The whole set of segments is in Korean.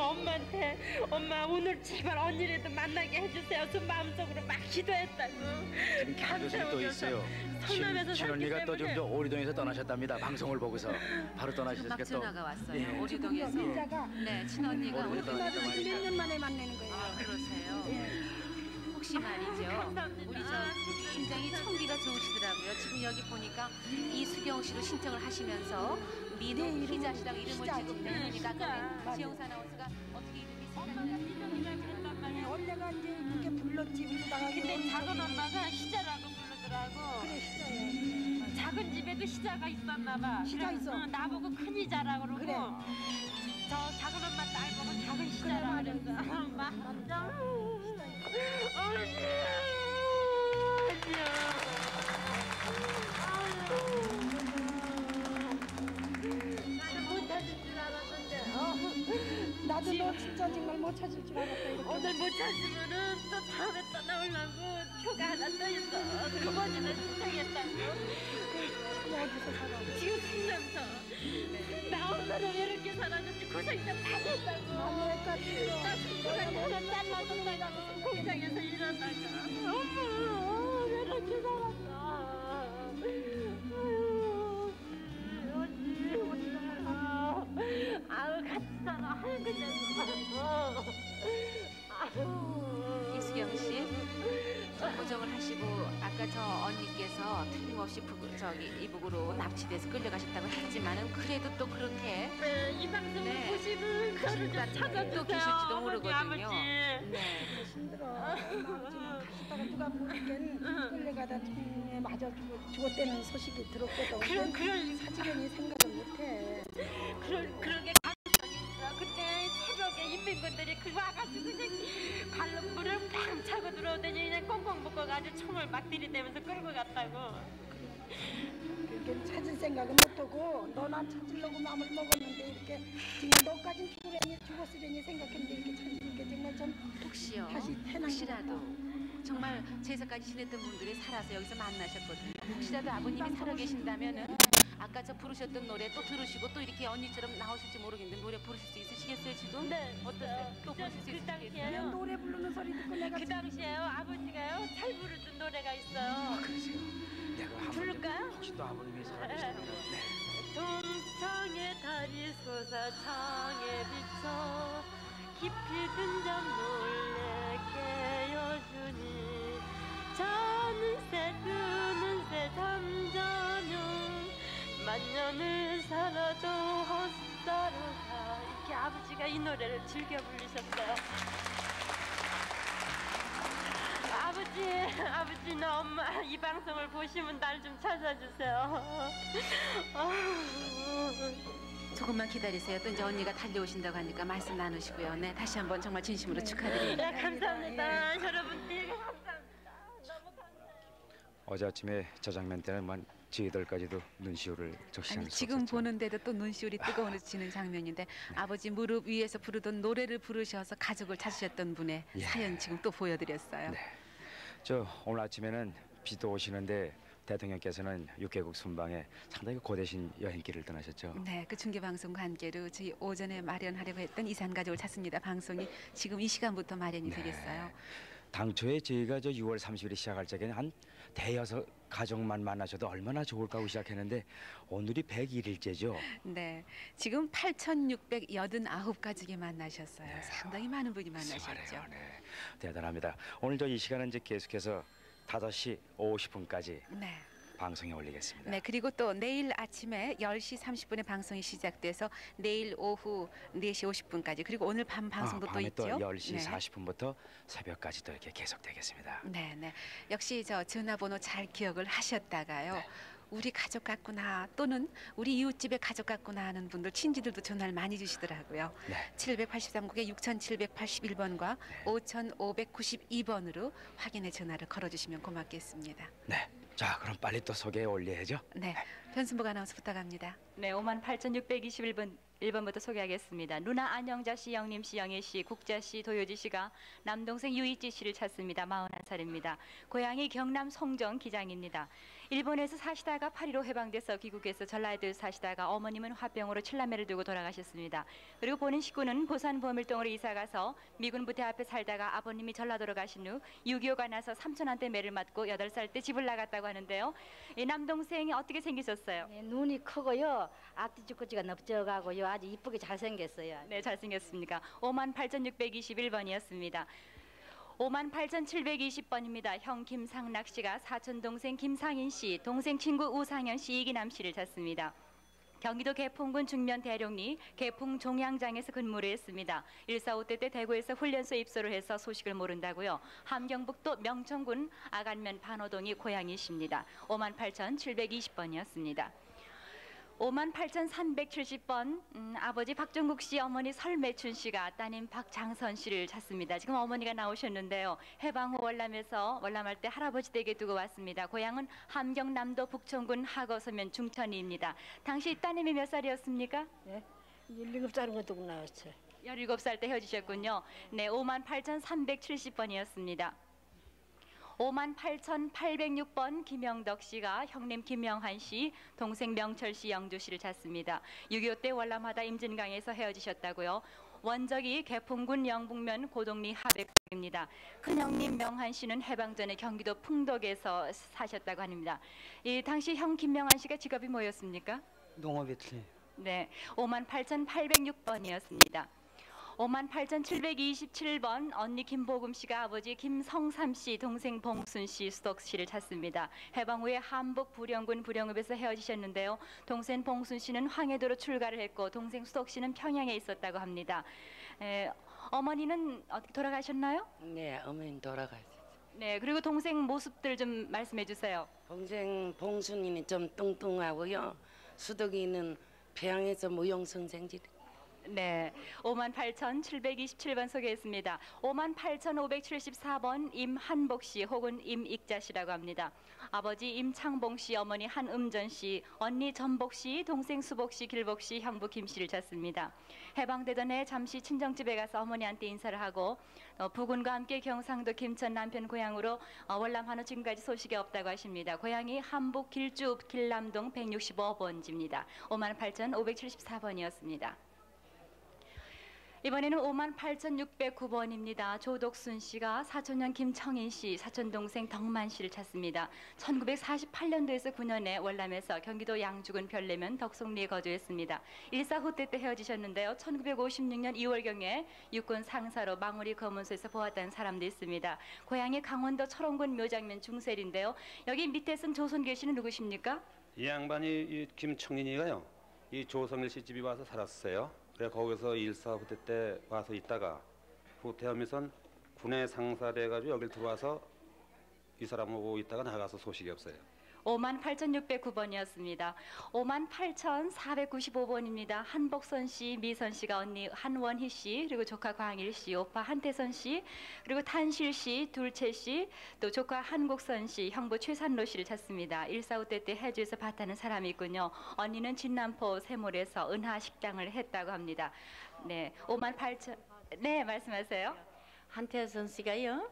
엄마한테 엄마 오늘 제발 언니라도 만나게 해주세요. 그 마음속으로 막 기도했다고. 지금 감정이 또 있어요. 친언니가 또 지금 저 오리동에서 떠나셨답니다. 방송을 보고서 바로 떠나셨으니까 막 또. 전화가 왔어요. 예. 오리동에서. 네, 친언니가 오리동 오리동에서. 떠나니까. 몇년 만에 만나는 거예요. 아, 그러세요? 혹시 말이죠. 우리 저 굉장히 청기가 좋으시더라고요. 지금 여기 보니까 이수경 씨로 신청을 하시면서 민호 희자씨랑 이름을 지금 내놓으니까 아까 지영사 아나운서가 어떻게 이름이 생각나요? 언니가 이제 이렇게 불렀지 부르다가 근데 작은 엄마가 희자라고 부르더라고. 그래 시자야. 작은 집에도 희자가 있었나 봐. 희자 있어. 응, 나보고 큰 희자라고 그러고. 그래. 저 작은 엄마 딸 보고 작은 희자라고 그랬어. 엄마. 나도 너 진짜 정말 못 찾을 줄 알았다. 이렇게. 오늘 못 찾으면은 또 다음에 또 나오려고 표가 하나 떠 있어. 그 번이나 신청했다고. 어디서 살아? 지금 신남서. 나 오늘은 왜 이렇게 살았는지 고생 좀 많이 했다고. 나 손주가 하나 잘라준다고 공장에서 일하다가. 어머, 왜 이렇게 살았어? 언니, 아우 같이 살아. 아유 그냥. 이수경 씨, 고정을 하시고 아까 저 언니께서 틀림없이 이북으로 납치돼서 끌려가셨다고 했지만은 그래도 또 그렇게 이 방송을 네. 보시면 저를 좀 찾아주세요. 또 계실지도 어머니, 모르거든요. 아버지. 네. 힘들어. 아버지는 가시다가 누가 모르겐 끌려가다 총에 맞아 죽었다는 소식이 들었거든. 그런 사지견이 생각을 못해. 그런 게 가능성이 있어. 근데 새벽에 인민군들이 그 와가지고 그냥 발로 물을 팡 차고 들어오더니 그냥 꽁꽁 묶어가지고 총을 막 들이대면서 끌고 갔다고. 그렇게 찾을 생각은 못하고 너나 찾으려고 마음을 먹었는데 이렇게 지금 너까진 죽었으려니 생각했는데 이렇게 찾으니까 정말 좀 혹시요? 다시 태어난 혹시라도 정말 제사까지 지냈던 분들이 살아서 여기서 만나셨거든요. 혹시라도 아버님이 살아 계신다면은 아까 저 부르셨던 노래 또 들으시고 또 이렇게 언니처럼 나오실지 모르겠는데 노래 부르실 수 있으시겠어요 지금? 네. 어떠세요? 또 부르실 수 그 있으시겠어요? 당시에요. 노래 부르는 소리 듣고 내가 그 당시에요. 아버지가요. 잘 부르던 노래가 있어요. 그러세요. 내가 한번 부를까요? 혹시 또 아버님이 살아계시다면. 네. 동창의 달이 솟아창에 비쳐 깊이 든 잠 놀래 깨어주니 자는 새 드는 새 잠자면 만년을 살아도 헛살아가 이렇게 아버지가 이 노래를 즐겨 부르셨어요. 아버지나 엄마 이 방송을 보시면 날 좀 찾아주세요. 조금만 기다리세요. 또 이제 언니가 달려오신다고 하니까 말씀 나누시고요. 네, 다시 한번 정말 진심으로 축하드립니다. 네, 감사합니다. 여러분들 감사합니다. 너무 감사합니다. 어제 아침에 저 장면 때는 저희들까지도 눈시울을 적시하는 아니, 지금 보는데도 또 눈시울이 뜨거워지는 장면인데 아버지 무릎 위에서 부르던 노래를 부르셔서 가족을 찾으셨던 분의 예. 사연 지금 또 보여드렸어요. 네. 저 오늘 아침에는 비도 오시는데 대통령께서는 6개국 순방에 상당히 고되신 여행길을 떠나셨죠. 네, 그 중계방송과 함께로 저희 오전에 마련하려고 했던 이산 가족을 찾습니다. 방송이 지금 이 시간부터 마련이 되겠어요. 당초에 저희가 저 6월 30일에 시작할 적에는 한 대여섯 가족만 만나셔도 얼마나 좋을까 하고 시작했는데 오늘이 101일째죠. 네, 지금 8,689가족이 만나셨어요. 네. 상당히 많은 분이 만나셨죠. 훌륭하네요. 네. 대단합니다. 오늘 저 이 시간은 이제 계속해서 5시 50분까지 네. 방송에 올리겠습니다. 네, 그리고 또 내일 아침에 10시 30분에 방송이 시작돼서 내일 오후 4시 50분까지 그리고 오늘 밤 방송도 또 밤에 있죠. 또 10시 네. 40분부터 새벽까지 또 이렇게 계속되겠습니다. 네, 네. 역시 저 전화번호 잘 기억을 하셨다가요. 네. 우리 가족 같구나 또는 우리 이웃집의 가족 같구나 하는 분들 친지들도 전화를 많이 주시더라고요. 네. 783국에 6781번과 5592번으로 확인의 전화를 걸어주시면 고맙겠습니다. 네. 자, 그럼 빨리 또 소개해 올려야죠. 네, 변순복 아나운서 부탁합니다. 네, 58,621번 1번부터 소개하겠습니다. 누나 안영자 씨, 영림 씨, 영애 씨, 국자 씨, 도효지 씨가 남동생 유이지 씨를 찾습니다. 41살입니다. 고향이 경남 송정 기장입니다. 일본에서 사시다가 8.15 해방돼서 귀국해서 전라도에 사시다가 어머님은 화병으로 칠남매를 두고 돌아가셨습니다. 그리고 본인 식구는 부산 보밀동으로 이사가서 미군 부대 앞에 살다가 아버님이 전라도로 가신 후 6.25가 나서 삼촌한테 매를 맞고 8살 때 집을 나갔다고 하는데요. 이 남동생이 어떻게 생기셨어요? 네, 눈이 크고요. 앞뒤주꾸지가 넓적하고요. 아주 이쁘게 잘생겼어요. 네, 잘생겼습니까? 58,621번이었습니다. 58,720번입니다. 형 김상락 씨가 사촌 동생 김상인 씨, 동생 친구 우상현 씨, 이기남 씨를 찾습니다. 경기도 개풍군 중면 대령리 개풍 종양장에서 근무를 했습니다. 145대 때 대구에서 훈련소 입소를 해서 소식을 모른다고요. 함경북도 명천군 아간면 반호동이 고향이십니다. 58,720번이었습니다. 58,370번 아버지 박종국 씨, 어머니 설매춘 씨가 따님 박장선 씨를 찾습니다. 지금 어머니가 나오셨는데요. 해방 후 월남할 때 할아버지 댁에 두고 왔습니다. 고향은 함경남도 북천군 하거서면 중천리입니다. 당시 따님이 몇 살이었습니까? 네, 17살인 것도 나왔어요. 17살 때 헤어지셨군요. 네, 58,370번이었습니다. 58,806번 김영덕 씨가 형님 김영한 씨, 동생 명철 씨, 영주 씨를 찾습니다. 6.25 때 월남하다 임진강에서 헤어지셨다고요. 원적이 개풍군 영북면 고동리 하백입니다. 큰형님 명한 씨는 해방 전에 경기도 풍덕에서 사셨다고 합니다. 이 당시 형 김명한 씨가 직업이 뭐였습니까? 농업이지. 네, 58,806번이었습니다. 58,727번 언니 김보금 씨가 아버지 김성삼 씨, 동생 봉순 씨, 수덕 씨를 찾습니다. 해방 후에 함북 부령군 부령읍에서 헤어지셨는데요. 동생 봉순 씨는 황해도로 출가를 했고 동생 수덕 씨는 평양에 있었다고 합니다. 어머니는 어떻게 돌아가셨나요? 네, 어머니 돌아가셨어요. 네, 그리고 동생 모습들 좀 말씀해 주세요. 동생 봉순이는 좀 뚱뚱하고요. 수덕이는 평양에서 무용선생질. 네, 58,727번 소개했습니다. 58,574번 임한복 씨 혹은 임익자 씨라고 합니다. 아버지 임창봉 씨, 어머니 한음전 씨, 언니 전복 씨, 동생 수복 씨, 길복 씨, 형부 김 씨를 찾습니다. 해방되던 해 잠시 친정집에 가서 어머니한테 인사를 하고 부군과 함께 경상도 김천 남편 고향으로 월남 한후 지금까지 소식이 없다고 하십니다. 고향이 함북 길주 길남동 165번지입니다. 58,574번이었습니다. 이번에는 58,609번입니다. 조덕순 씨가 사촌형 김청인 씨, 사촌 동생 덕만 씨를 찾습니다. 1948년도에서 9년에 월남에서 경기도 양주군 별내면 덕송리에 거주했습니다. 일사후 때 헤어지셨는데요. 1956년 2월경에 육군 상사로 망우리 검은소에서 보았다는 사람도 있습니다. 고향이 강원도 철원군 묘장면 중셀인데요. 여기 밑에 쓴 조선길 씨는 누구십니까? 이 양반이 이 김청인이가요. 이 조성일 씨 집에 와서 살았어요. 그래 거기서 일사후퇴 때 와서 있다가 후퇴하면서 군에 상사를 해가지고 여길 들어와서 이 사람하고 있다가 나가서 소식이 없어요. 58,609번이었습니다. 58,495번입니다. 한복선 씨, 미선 씨가 언니 한원희 씨, 그리고 조카 광일 씨, 오빠 한태선 씨, 그리고 탄실 씨, 둘채 씨, 또 조카 한국선 씨, 형부 최산로 씨를 찾습니다. 일사후퇴 때 해주에서 밭하는 사람이 있군요. 언니는 진남포 세몰에서 은하 식당을 했다고 합니다. 네, 58,000. 네, 말씀하세요. 한태선 씨가요.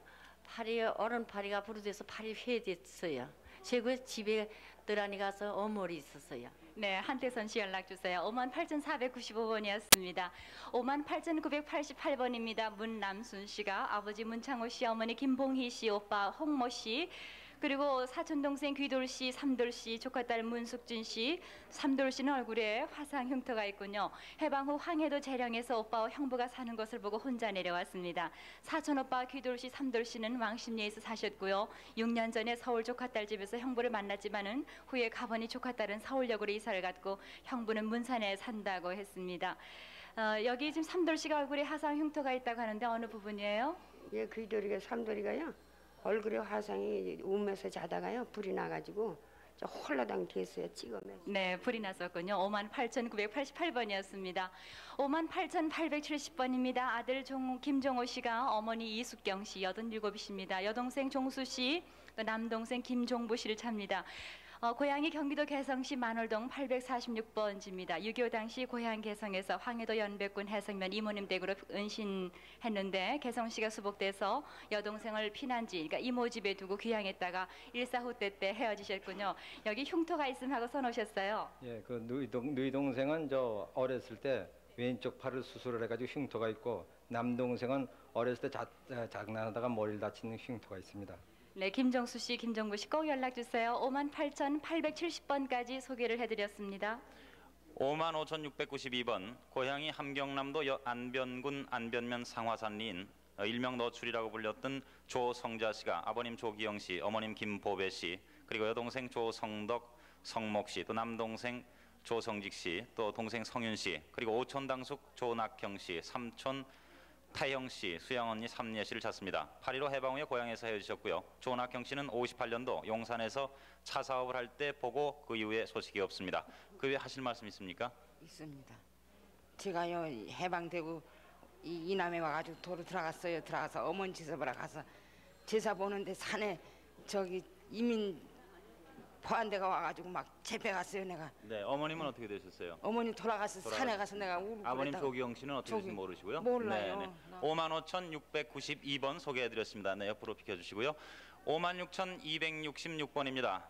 오른팔이가 부러져서 팔이 회됐어요. 최고에 집에 떠나니 가서 어머니 있었어요. 네, 한태선 씨 연락 주세요. 58,495번이었습니다. 58,988번입니다. 문남순 씨가 아버지 문창호 씨, 어머니 김봉희 씨, 오빠 홍모 씨, 그리고 사촌 동생 귀돌 씨, 삼돌 씨, 조카딸 문숙진 씨, 삼돌 씨는 얼굴에 화상 흉터가 있군요. 해방 후 황해도 재령에서 오빠와 형부가 사는 것을 보고 혼자 내려왔습니다. 사촌 오빠 귀돌 씨, 삼돌 씨는 왕십리에서 사셨고요. 6년 전에 서울 조카딸 집에서 형부를 만났지만은 후에 가보니 조카딸은 서울역으로 이사를 갔고 형부는 문산에 산다고 했습니다. 여기 지금 삼돌 씨가 얼굴에 화상 흉터가 있다고 하는데 어느 부분이에요? 예, 귀돌이가 삼돌이가요. 얼굴에 화상이 우면서 자다가요 불이 나가지고 저 홀라당 됐어요. 찍으면서. 네, 불이 났었군요. 58,988번이었습니다. 58,870번입니다. 아들 김종호 씨가 어머니 이숙경 씨 87이십니다. 여동생 종수 씨, 또 남동생 김종부 씨를 찾습니다. 고향이 경기도 개성시 만월동 846번지입니다. 6.25 당시 고향 개성에서 황해도 연백군 해성면 이모님 댁으로 은신했는데 개성시가 수복돼서 여동생을 피난지, 그러니까 이모 집에 두고 귀향했다가 일사후퇴 때 헤어지셨군요. 여기 흉터가 있음 하고 써놓으셨어요. 예, 그 너희 동생은 저 어렸을 때 왼쪽 팔을 수술을 해가지고 흉터가 있고 남동생은 어렸을 때 장난하다가 머리를 다치는 흉터가 있습니다. 네, 김정수 씨, 김정구 씨 꼭 연락 주세요. 58,870번까지 소개를 해드렸습니다. 55,692번 고향이 함경남도 안변군 안변면 상화산리인 일명 너출이라고 불렸던 조성자 씨가 아버님 조기영 씨, 어머님 김보배 씨, 그리고 여동생 조성덕, 성목 씨, 또 남동생 조성직 씨, 또 동생 성윤 씨, 그리고 오촌 당숙 조낙형 씨, 삼촌 타형 씨, 수양 언니 삼례 씨를 찾습니다. 8.15 해방 후에 고향에서 헤어지셨고요. 조낙형 씨는 58년도 용산에서 차 사업을 할 때 보고 그 이후에 소식이 없습니다. 그 외에 하실 말씀 있습니까? 있습니다. 제가요 해방되고 이남에 와가지고 도로 들어갔어요. 들어가서 어머니 제사 보러 가서 제사 보는데 산에 저기 이민 포한대가 와가지고 막 재배 갔어요 내가. 네, 어머님은 어떻게 되셨어요? 어머니 돌아가서 산에 가서 내가 울고 아버님 그랬다가. 조기영 씨는 어떻게 되신지 모르시고요? 몰라요. 네, 55,692번 소개해드렸습니다. 네, 옆으로 비켜주시고요. 56,266번입니다.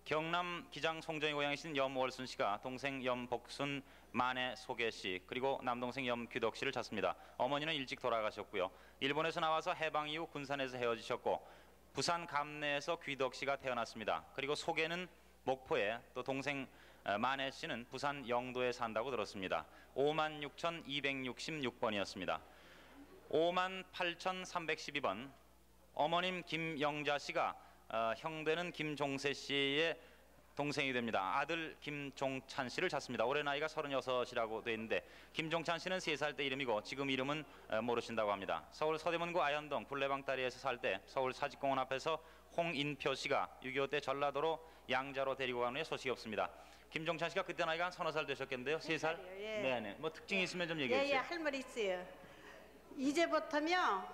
경남 기장 송정이 고향이신 염월순 씨가 동생 염복순 만해 소개 씨 그리고 남동생 염규덕 씨를 찾습니다. 어머니는 일찍 돌아가셨고요. 일본에서 나와서 해방 이후 군산에서 헤어지셨고 부산 감내에서 귀덕 씨가 태어났습니다. 그리고 소개는 목포에, 또 동생 만해 씨는 부산 영도에 산다고 들었습니다. 56,266번이었습니다. 58,312번 어머님 김영자 씨가 형되는 김종세 씨의 동생이 됩니다. 아들 김종찬 씨를 찾습니다. 올해 나이가 36이라고 되어 있는데 김종찬 씨는 3살 때 이름이고 지금 이름은 모르신다고 합니다. 서울 서대문구 아현동 굴레방다리에서 살 때 서울 사직공원 앞에서 홍인표 씨가 6.25 때 전라도로 양자로 데리고 간 후에 소식이 없습니다. 김종찬 씨가 그때 나이가 한 30살 되셨겠는데요. 3살? 예. 네네. 뭐 특징이 있으면 좀 얘기해 주세요. 예, 할 말이 있어요. 이제부터며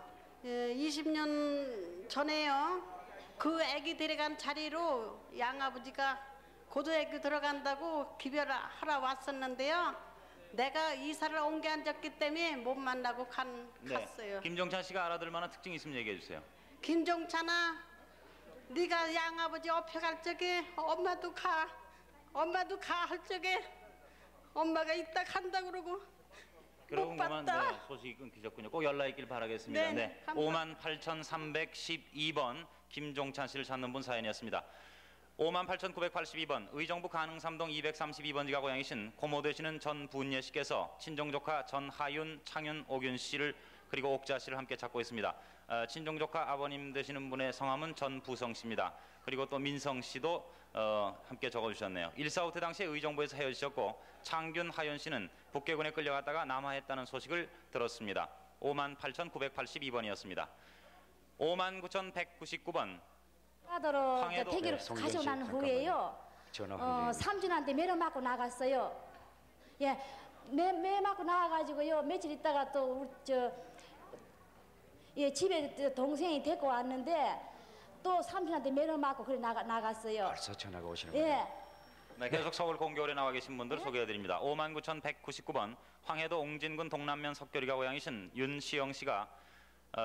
20년 전에요. 그 아기 데려간 자리로 양아버지가 고등학교 들어간다고 기별하러 왔었는데요. 내가 이사를 옮겨 앉았기 때문에 못 만나고 갔어요. 김종찬 씨가 알아들 만한 특징이 있으면 얘기해 주세요. 김종찬아, 네가 양아버지 업혀 갈 적에 엄마도 가 할 적에 엄마가 이따 간다 그러고 못 그만 봤다. 네, 소식이 끊기셨군요. 꼭 연락 있길 바라겠습니다. 네, 네, 58,312번 김종찬 씨를 찾는 분 사연이었습니다. 58,982번 의정부 가능삼동 232번지가 고향이신 고모 되시는 전 부은예 씨께서 친정조카 전하윤, 창윤, 오균 씨를 그리고 옥자 씨를 함께 찾고 있습니다. 친정조카 아버님 되시는 분의 성함은 전부성 씨입니다. 그리고 또 민성 씨도 함께 적어주셨네요. 일사후퇴 당시에 의정부에서 헤어지셨고 창균, 하윤 씨는 북계군에 끌려갔다가 남하했다는 소식을 들었습니다. 58,982번이었습니다. 59,199번 하도록 황해도 태기로 네, 가지고 난 후에요. 삼촌한테 매를 맞고 나갔어요. 예, 매 맞고 나가가지고요. 며칠 있다가 또 집에 동생이 데리고 왔는데 또 삼촌한테 매를 맞고 그래 나갔어요. 벌써 전화가 오시는 예. 거예요. 네, 계속 서울 공교울에 나와 계신 분들 소개해드립니다. 59,199번 황해도 옹진군 동남면 석교리가 고향이신 윤시영 씨가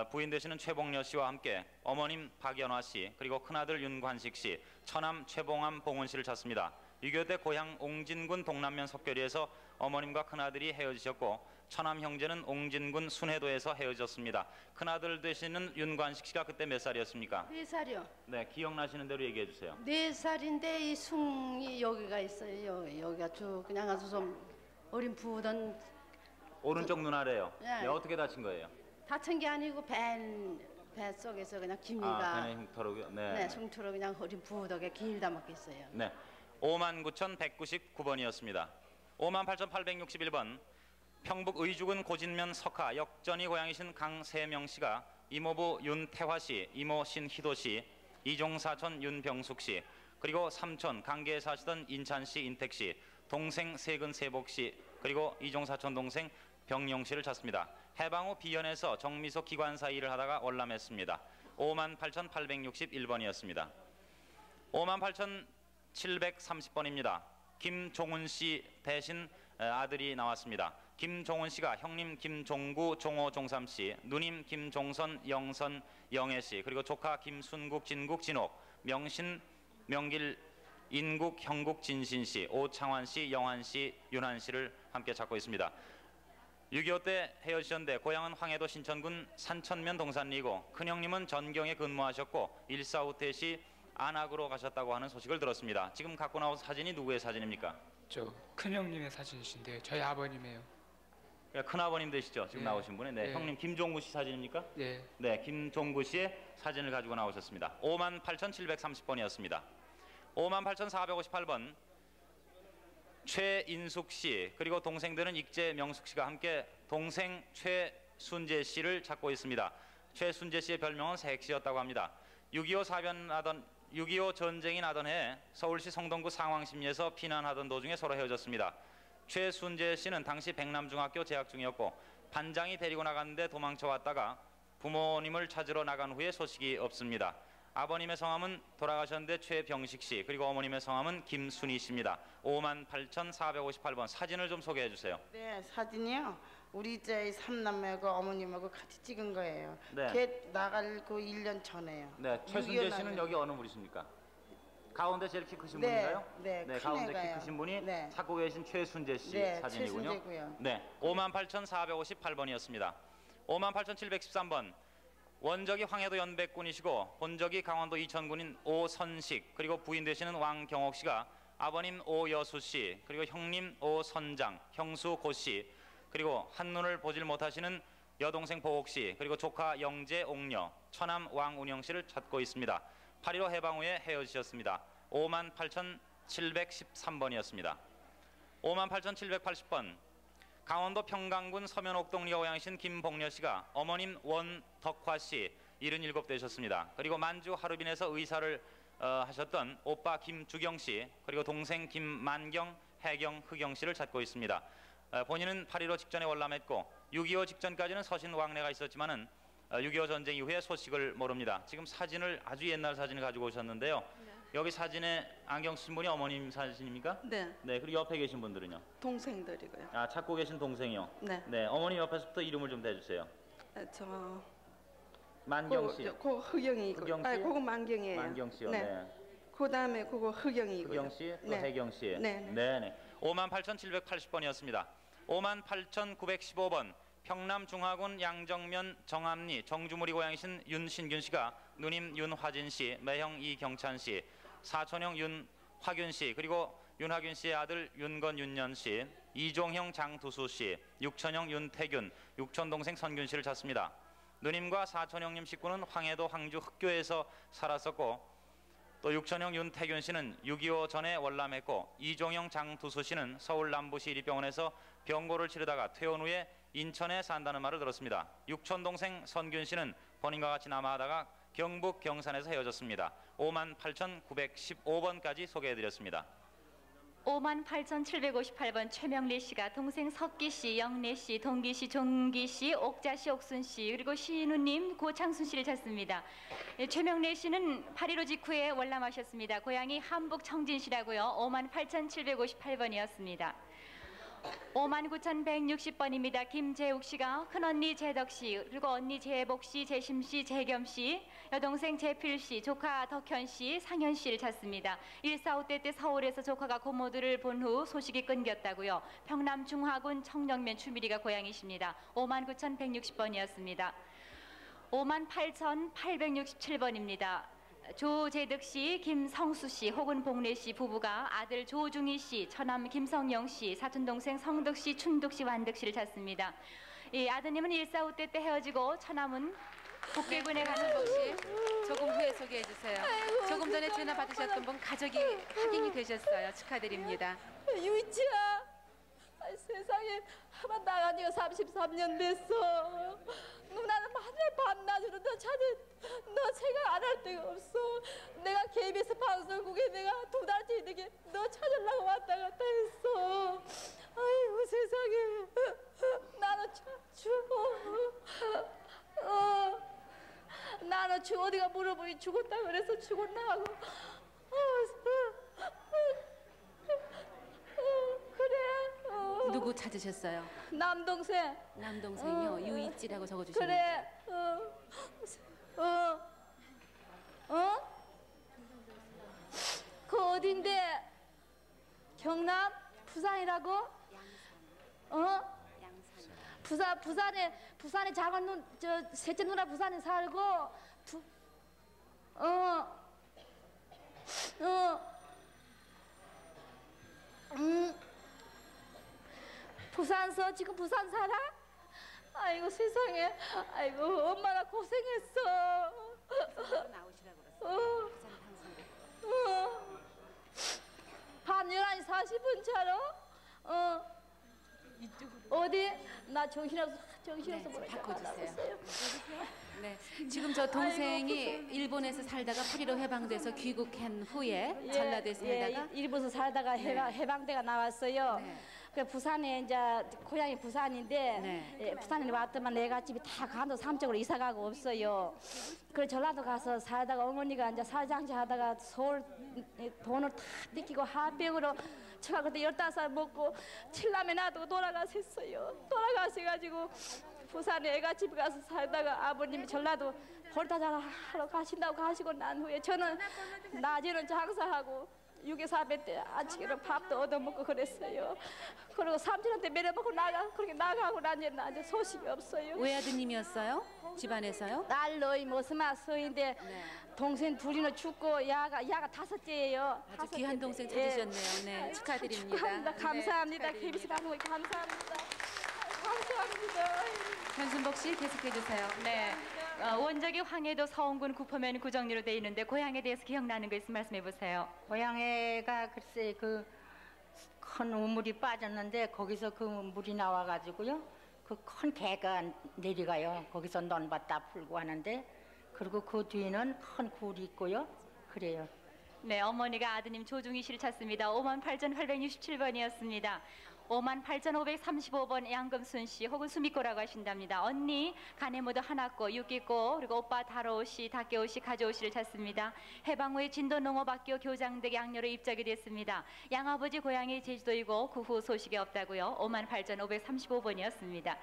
부인 되시는 최봉여 씨와 함께 어머님 박연화 씨 그리고 큰아들 윤관식 씨, 처남 최봉암 봉은 씨를 찾습니다. 6.25 때 고향 옹진군 동남면 석교리에서 어머님과 큰아들이 헤어지셨고 처남 형제는 옹진군 순회도에서 헤어졌습니다. 큰아들 되시는 윤관식 씨가 그때 몇 살이었습니까? 4살이요. 네, 기억나시는 대로 얘기해 주세요. 4살인데 이 숭이 여기가 있어요. 여기가 쭉 그냥 아주 좀 어린 부던 오른쪽 눈 아래요. 네. 네, 어떻게 다친 거예요? 다친 게 아니고 배 속에서 그냥 기미가 배는 흉터로요. 네. 네, 흉터로 그냥 어린 부덕에 길다 먹겠어요. 네, 59,199번이었습니다. 58,861번 평북 의주군 고진면 석하 역전이 고향이신 강세명 씨가 이모부 윤태화 씨, 이모 신희도 씨, 이종사촌 윤병숙 씨, 그리고 삼촌 강계에 사시던 인찬 씨, 인택 씨, 동생 세근 세복 씨, 그리고 이종사촌 동생 병용 씨를 찾습니다. 해방 후 비연에서 정미소 기관사 일을 하다가 월남했습니다. 58,861번이었습니다. 730번입니다. 김종훈 씨 대신 아들이 나왔습니다. 김종훈 씨가 형님 김종구, 종호, 종삼 씨, 누님 김종선, 영선, 영애 씨, 그리고 조카 김순국, 진국, 진옥, 명신, 명길, 인국, 형국, 진신 씨, 오창환 씨, 영환 씨, 윤한 씨를 함께 찾고 있습니다. 6.25 때 헤어지셨는데 고향은 황해도 신천군 산천면 동산리고 큰형님은 전경에 근무하셨고 1.4 후퇴시 안악으로 가셨다고 하는 소식을 들었습니다. 지금 갖고 나온 사진이 누구의 사진입니까? 저 큰형님의 사진이신데요. 저희 아버님이에요. 큰아버님 되시죠? 지금 네. 나오신 분이. 네. 네. 형님 김종구 씨 사진입니까? 네. 네, 김종구 씨의 사진을 가지고 나오셨습니다. 58,730번이었습니다. 58,458번 최인숙 씨 그리고 동생들은 익재 명숙 씨가 함께 동생 최순재 씨를 찾고 있습니다. 최순재 씨의 별명은 색시였다고 합니다. 6.25 전쟁이 나던 해 서울시 성동구 상황심리에서 피난하던 도중에 서로 헤어졌습니다. 최순재 씨는 당시 백남중학교 재학 중이었고 반장이 데리고 나갔는데 도망쳐 왔다가 부모님을 찾으러 나간 후에 소식이 없습니다. 아버님의 성함은 돌아가셨는데 최병식 씨 그리고 어머님의 성함은 김순희 씨입니다. 58,458번 사진을 좀 소개해 주세요. 네, 사진이요. 우리 제 삼남매하고 어머님하고 같이 찍은 거예요. 네. 걔 나갈 그 1년 전에요. 네, 최순재 씨는 여기 어느 분이십니까? 가운데 제일 키 크신 분인가요? 네, 가운데 키 애가요. 크신 분이 네. 찾고 계신 최순재 씨 네, 사진이군요. 최순재고요. 네, 58,458번이었습니다. 58,713번 원적이 황해도 연백군이시고 본적이 강원도 이천군인 오선식 그리고 부인 되시는 왕경옥 씨가 아버님 오여수 씨 그리고 형님 오선장, 형수 고 씨 그리고 한눈을 보질 못하시는 여동생 보옥 씨 그리고 조카 영재 옥녀, 처남 왕운영 씨를 찾고 있습니다. 8.15 해방 후에 헤어지셨습니다. 58,713번이었습니다. 58,780번 강원도 평강군 서면옥동리가 고향이신 김복녀 씨가 어머님 원덕화 씨 77 되셨습니다. 그리고 만주 하루빈에서 의사를 하셨던 오빠 김주경 씨 그리고 동생 김만경, 해경, 흑영 씨를 찾고 있습니다. 본인은 8.15 직전에 월남했고 6.25 직전까지는 서신 왕래가 있었지만은 6.25 전쟁 이후에 소식을 모릅니다. 지금 사진을 아주 옛날 사진을 가지고 오셨는데요. 네. 여기 사진에 안경 쓰신 분이 어머님 사진입니까? 네. 네. 그리고 옆에 계신 분들은요? 동생들이고요. 아, 찾고 계신 동생이요? 네. 네. 어머님 옆에서부터 이름을 좀 대주세요. 저 만경 씨. 그거 흑영이고. 흑영 씨? 아, 그거 만경이에요. 만경 씨요. 네. 네. 그다음에 그거 흑영이고요. 흑영 씨, 또 네. 해경 씨. 네. 네. 58,780번이었습니다. 58,915번 평남중화군 양정면 정암리 정주무리 고향이신 윤신균 씨가 누님 윤화진 씨, 매형 이경찬 씨, 사촌형 윤화균 씨, 그리고 윤화균 씨의 아들 윤건 윤년 씨, 이종형 장두수 씨, 육촌형 윤태균, 육촌동생 선균 씨를 찾습니다. 누님과 사촌형님 식구는 황해도 황주 흑교에서 살았었고 또 육촌형 윤태균 씨는 6.25 전에 월남했고 이종형 장두수 씨는 서울 남부시 이리병원에서 병고를 치르다가 퇴원 후에 인천에 산다는 말을 들었습니다. 육촌동생 선균 씨는 본인과 같이 남아하다가 경북 경산에서 헤어졌습니다. 58,915번까지 소개해드렸습니다. 58,758번 최명래 씨가 동생 석기 씨, 영래 씨, 동기 씨, 종기 씨, 옥자 씨, 옥순 씨 그리고 신우님 고창순 씨를 찾습니다. 최명래 씨는 8.15 직후에 월남하셨습니다. 고향이 함북 청진시라고요. 58,758번이었습니다. 59,160번입니다. 김재욱 씨가 큰언니 재덕 씨 그리고 언니 재복 씨, 재심 씨, 재겸 씨, 여동생 재필 씨, 조카 덕현 씨, 상현 씨를 찾습니다. 1.4 때 서울에서 조카가 고모들을 본 후 소식이 끊겼다고요. 평남 중화군 청정면 추미리가 고향이십니다. 59,160번이었습니다. 58,867번입니다. 조재득 씨, 김성수 씨 혹은 복래 씨 부부가 아들 조중희 씨, 처남 김성영 씨, 사촌동생 성득 씨, 춘득 씨, 완득 씨를 찾습니다. 이 아드님은 1.4 때 헤어지고 처남은 북계군에 가는 혹시 조금 후에 소개해 주세요. 조금 전에 전화 받으셨던 분 가족이 확인이 되셨어요. 축하드립니다. 유이치야, 세상에 한번 나간 지가 33년 됐어. 누나는 맨날 밤낮으로 너 생각 안 할 데가 없어. 내가 KBS 방송국에 내가 2달째 있는 너 찾으려고 왔다 갔다 했어. 아이고 세상에, 나는 나는 어디가 물어보니 죽었다 그래서 죽었나 하고 누구 찾으셨어요? 남동생. 남동생이요. 유이찌라고 적어주시면 그래. 그 어딘데? 경남? 부산이라고? 부산에 작은 눈, 셋째 누나 부산에 살고, 부산서 지금 부산 살아? 아이고 세상에, 아이고 얼마나 고생했어. 밤 11시 40분 차로? 어디? 나 정신없어 네, 바꿔주세요. 네, 지금 저 동생이 일본에서 살다가 8.15 해방돼서 귀국한 후에 전라도에 살다가 일본에서 살다가 해방대가 나왔어요. 네. 그 부산에 이제 고향이 부산인데 네. 부산에 왔더만 내가 집이 다 간도 삼쪽으로 이사가고 없어요. 그래 전라도 가서 살다가 어머니가 이제 살장시 하다가 서울 돈을 다 뜯기고 하병으로 제가 그때 15살 먹고 칠남에 놔두고 돌아가셨어요. 돌아가셔가지고 부산에 애가 집에 가서 살다가 아버님이 전라도 볼타자라 하러 가신다고 하시고 난 후에 저는 낮에는 장사하고 유괴사배 때 아침에는 밥도 얻어먹고 그랬어요. 그리고 삼촌한테 매려먹고 그렇게 나가고 난 이제 소식이 없어요. 외아드님이었어요? 집안에서요? 딸 너희 모스마 서인데 동생 둘이는 죽고 야가 다섯째예요. 아주 귀한 동생 찾으셨네요. 네, 축하드립니다. 축하합니다. 감사합니다. 네, KBS 방송에 감사합니다. 감사합니다. 현순복 씨 계속해 주세요. 네. 원작이 황해도 서원군 구포면 구정리로 돼 있는데 고향에 대해서 기억나는 거 있으면 말씀해 보세요. 고향에가 글쎄 그 큰 우물이 빠졌는데 거기서 그 물이 나와가지고요. 그 큰 개가 내려가요. 거기서 논밭 풀고 하는데 그리고 그 뒤에는 큰 굴이 있고요. 그래요. 네, 어머니가 아드님 조중희 씨를 찾습니다. 58,867번이었습니다. 58,535번 양금순 씨 혹은 수미꼬라고 하신답니다. 언니 가네모도 하나꼬 육기꼬 그리고 오빠 다로오 씨, 다케오 씨, 가조오 씨를 찾습니다. 해방 후에 진도농업학교 교장댁 양녀로 입적이 됐습니다. 양아버지 고향이 제주도이고 그 후 소식이 없다고요. 58,535번이었습니다.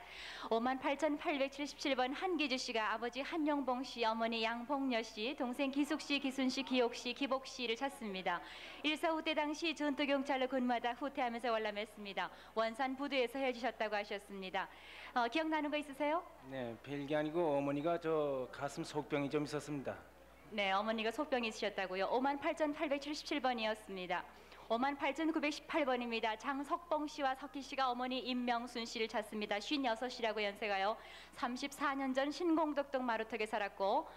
58,877번 한기주 씨가 아버지 한용봉 씨, 어머니 양봉녀 씨, 동생 기숙 씨, 기순 씨, 기옥 씨, 기복 씨를 찾습니다. 일사 후퇴 당시 전투경찰로 근무하다 후퇴하면서 월남했습니다. 원산 부두에서 헤어지셨다고 하셨습니다. 기억나는 거 있으세요? 네, 별게 아니고 어머니가 저 가슴 속병이 좀 있었습니다. 네, 어머니가 속병이 있으셨다고요. 58,877번이었습니다. 58,918번입니다. 장석봉 씨와 석희 씨가 어머니 임명순 씨를 찾습니다. 56이라고 연세가요. 34년 전 신공덕동 마루턱에 살았고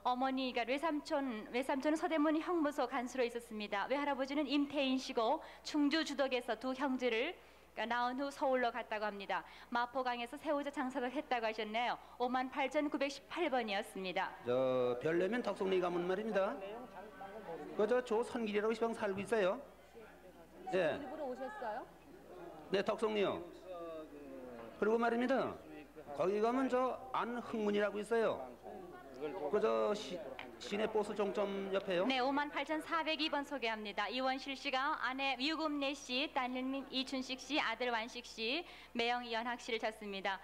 어머니가 외삼촌은 서대문 형무소 간수로 있었습니다. 외할아버지는 임태인 씨고 충주 주덕에서 두 형제를 낳은 후 서울로 갔다고 합니다. 마포강에서 새우젓 장사를 했다고 하셨네요. 58,918번이었습니다. 저 별내면 덕송리 가문 말입니다. 그저 조선길이라고 시방 살고 있어요. 네. 일부러 오셨어요? 네, 덕송리요. 그리고 말입니다. 거기 가면 저 안흥문이라고 있어요. 그저 시내 버스 종점 옆에요. 네, 58,402번 소개합니다. 이원실 씨가 아내 유금래 씨, 딸님 이춘식 씨, 아들 완식 씨, 매형 이연학 씨를 찾습니다.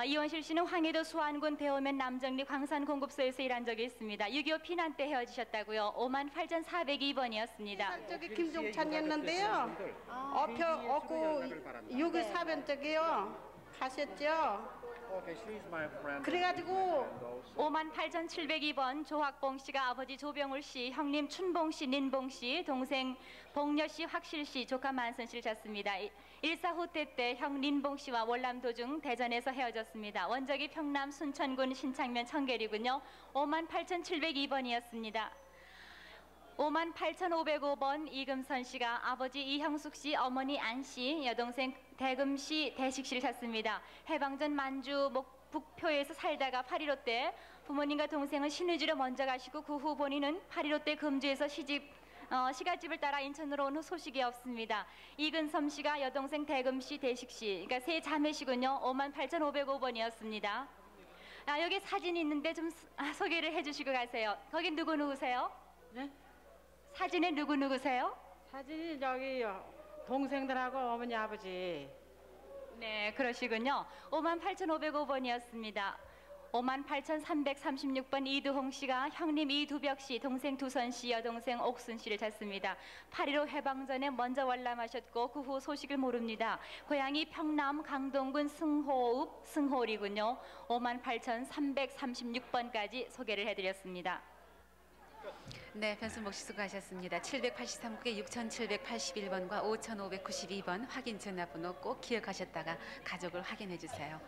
이원실 씨는 황해도 수안군 대호면 남정리 광산공급소에서 일한 적이 있습니다. 6.25 피난 때 헤어지셨다고요. 58,402번이었습니다. 저기 김종찬이었는데요. 업고 6.25 사변 쪽이요. 가셨죠? 그래가지고 58,702번 조학봉 씨가 아버지 조병울 씨, 형님 춘봉 씨, nin봉 씨, 동생 봉녀 씨, 확실 씨, 조카 만선 씨를 찾습니다. 일사 후퇴 때 형 nin봉 씨와 월남 도중 대전에서 헤어졌습니다. 원적이 평남 순천군 신창면 청계리군요. 58,702번이었습니다. 58,505번 이금선 씨가 아버지 이형숙 씨, 어머니 안 씨, 여동생 대금 씨, 대식 씨를 찾습니다. 해방전 만주 북표에서 살다가 8.15 때 부모님과 동생은 신의주로 먼저 가시고 그 후 본인은 8.15 때 금주에서 시가집을 따라 인천으로 온 후 소식이 없습니다. 이근섬 씨가 여동생 대금 씨, 대식 씨, 그러니까 세 자매시군요. 58,505번이었습니다. 여기 사진이 있는데 좀 소개를 해주시고 가세요. 거긴 누구세요? 네? 사진에 누구세요? 사진이 저기 동생들하고 어머니 아버지 네, 그러시군요. 58,505번이었습니다. 58,336번 이두홍 씨가 형님 이두벽 씨, 동생 두선 씨, 여동생 옥순 씨를 찾습니다. 8.15 해방 전에 먼저 월남하셨고 그 후 소식을 모릅니다. 고향이 평남 강동군 승호읍 승홀이군요. 58,336번까지 소개를 해드렸습니다. 네, 변순복 씨 수고하셨습니다. 783국에 6,781번과 5,592번 확인 전화번호 꼭 기억하셨다가 가족을 확인해 주세요.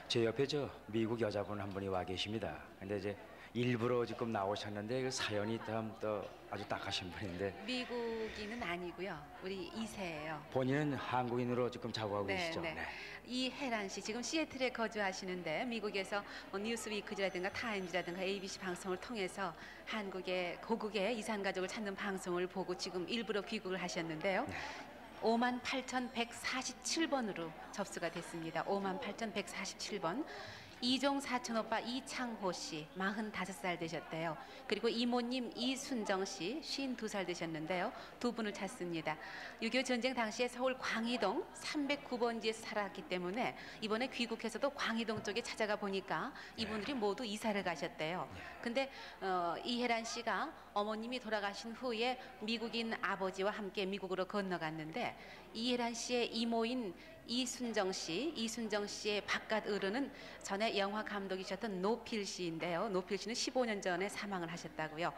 제 옆에 저 미국 여자분 한 분이 와 계십니다. 근데 이제 일부러 지금 나오셨는데 그 사연이 참 또 아주 딱하신 분인데 미국인은 아니고요. 우리 2세예요. 본인은 한국인으로 지금 자부하고 계시죠? 네. 이혜란 씨 지금 시애틀에 거주하시는데 미국에서 뉴스위크라든가 타임즈라든가 ABC 방송을 통해서 한국의 고국의 이산가족을 찾는 방송을 보고 지금 일부러 귀국을 하셨는데요. 58,147번으로 접수가 됐습니다. 58,147번. 이종 사촌 오빠 이창호 씨 45살 되셨대요. 그리고 이모님 이순정 씨 52살 되셨는데요. 두 분을 찾습니다. 6.25 전쟁 당시에 서울 광희동 309번지에서 살았기 때문에 이번에 귀국해서도 광희동 쪽에 찾아가 보니까 이분들이 모두 이사를 가셨대요. 근데 이혜란 씨가 어머님이 돌아가신 후에 미국인 아버지와 함께 미국으로 건너갔는데 이혜란 씨의 이모인 이순정 씨의 바깥 어른은 전에 영화 감독이셨던 노필 씨인데요. 노필 씨는 15년 전에 사망을 하셨다고요.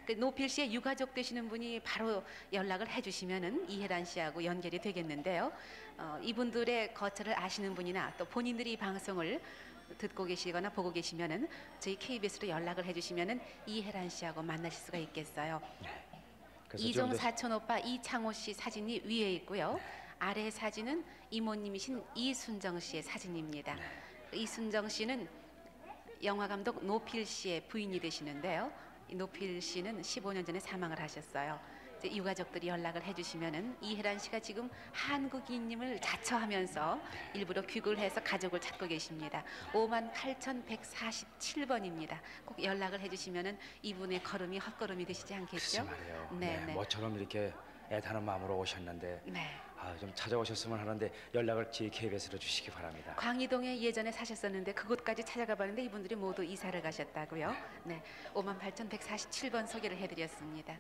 그 노필 씨의 유가족 되시는 분이 바로 연락을 해주시면은 이혜란 씨하고 연결이 되겠는데요. 이분들의 거처를 아시는 분이나 또 본인들이 이 방송을 듣고 계시거나 보고 계시면은 저희 KBS로 연락을 해주시면은 이혜란 씨하고 만나실 수가 있겠어요. 이종 사촌 오빠 이창호 씨 사진이 위에 있고요. 아래 사진은 이모님이신 이순정 씨의 사진입니다. 이순정 씨는 영화 감독 노필 씨의 부인이 되시는데요. 노필 씨는 15년 전에 사망을 하셨어요. 이제 유가족들이 연락을 해주시면은 이혜란 씨가 지금 한국인임을 자처하면서 일부러 귀국을 해서 가족을 찾고 계십니다. 58,147번입니다. 꼭 연락을 해주시면은 이분의 걸음이 헛걸음이 되시지 않겠죠? 네. 뭐처럼 이렇게 애타는 마음으로 오셨는데 좀 찾아오셨으면 하는데 연락을 저희 KBS로 주시기 바랍니다. 광희동에 예전에 사셨었는데 그곳까지 찾아가 봤는데 이분들이 모두 이사를 가셨다고요. 네, 58,147번 소개를 해드렸습니다.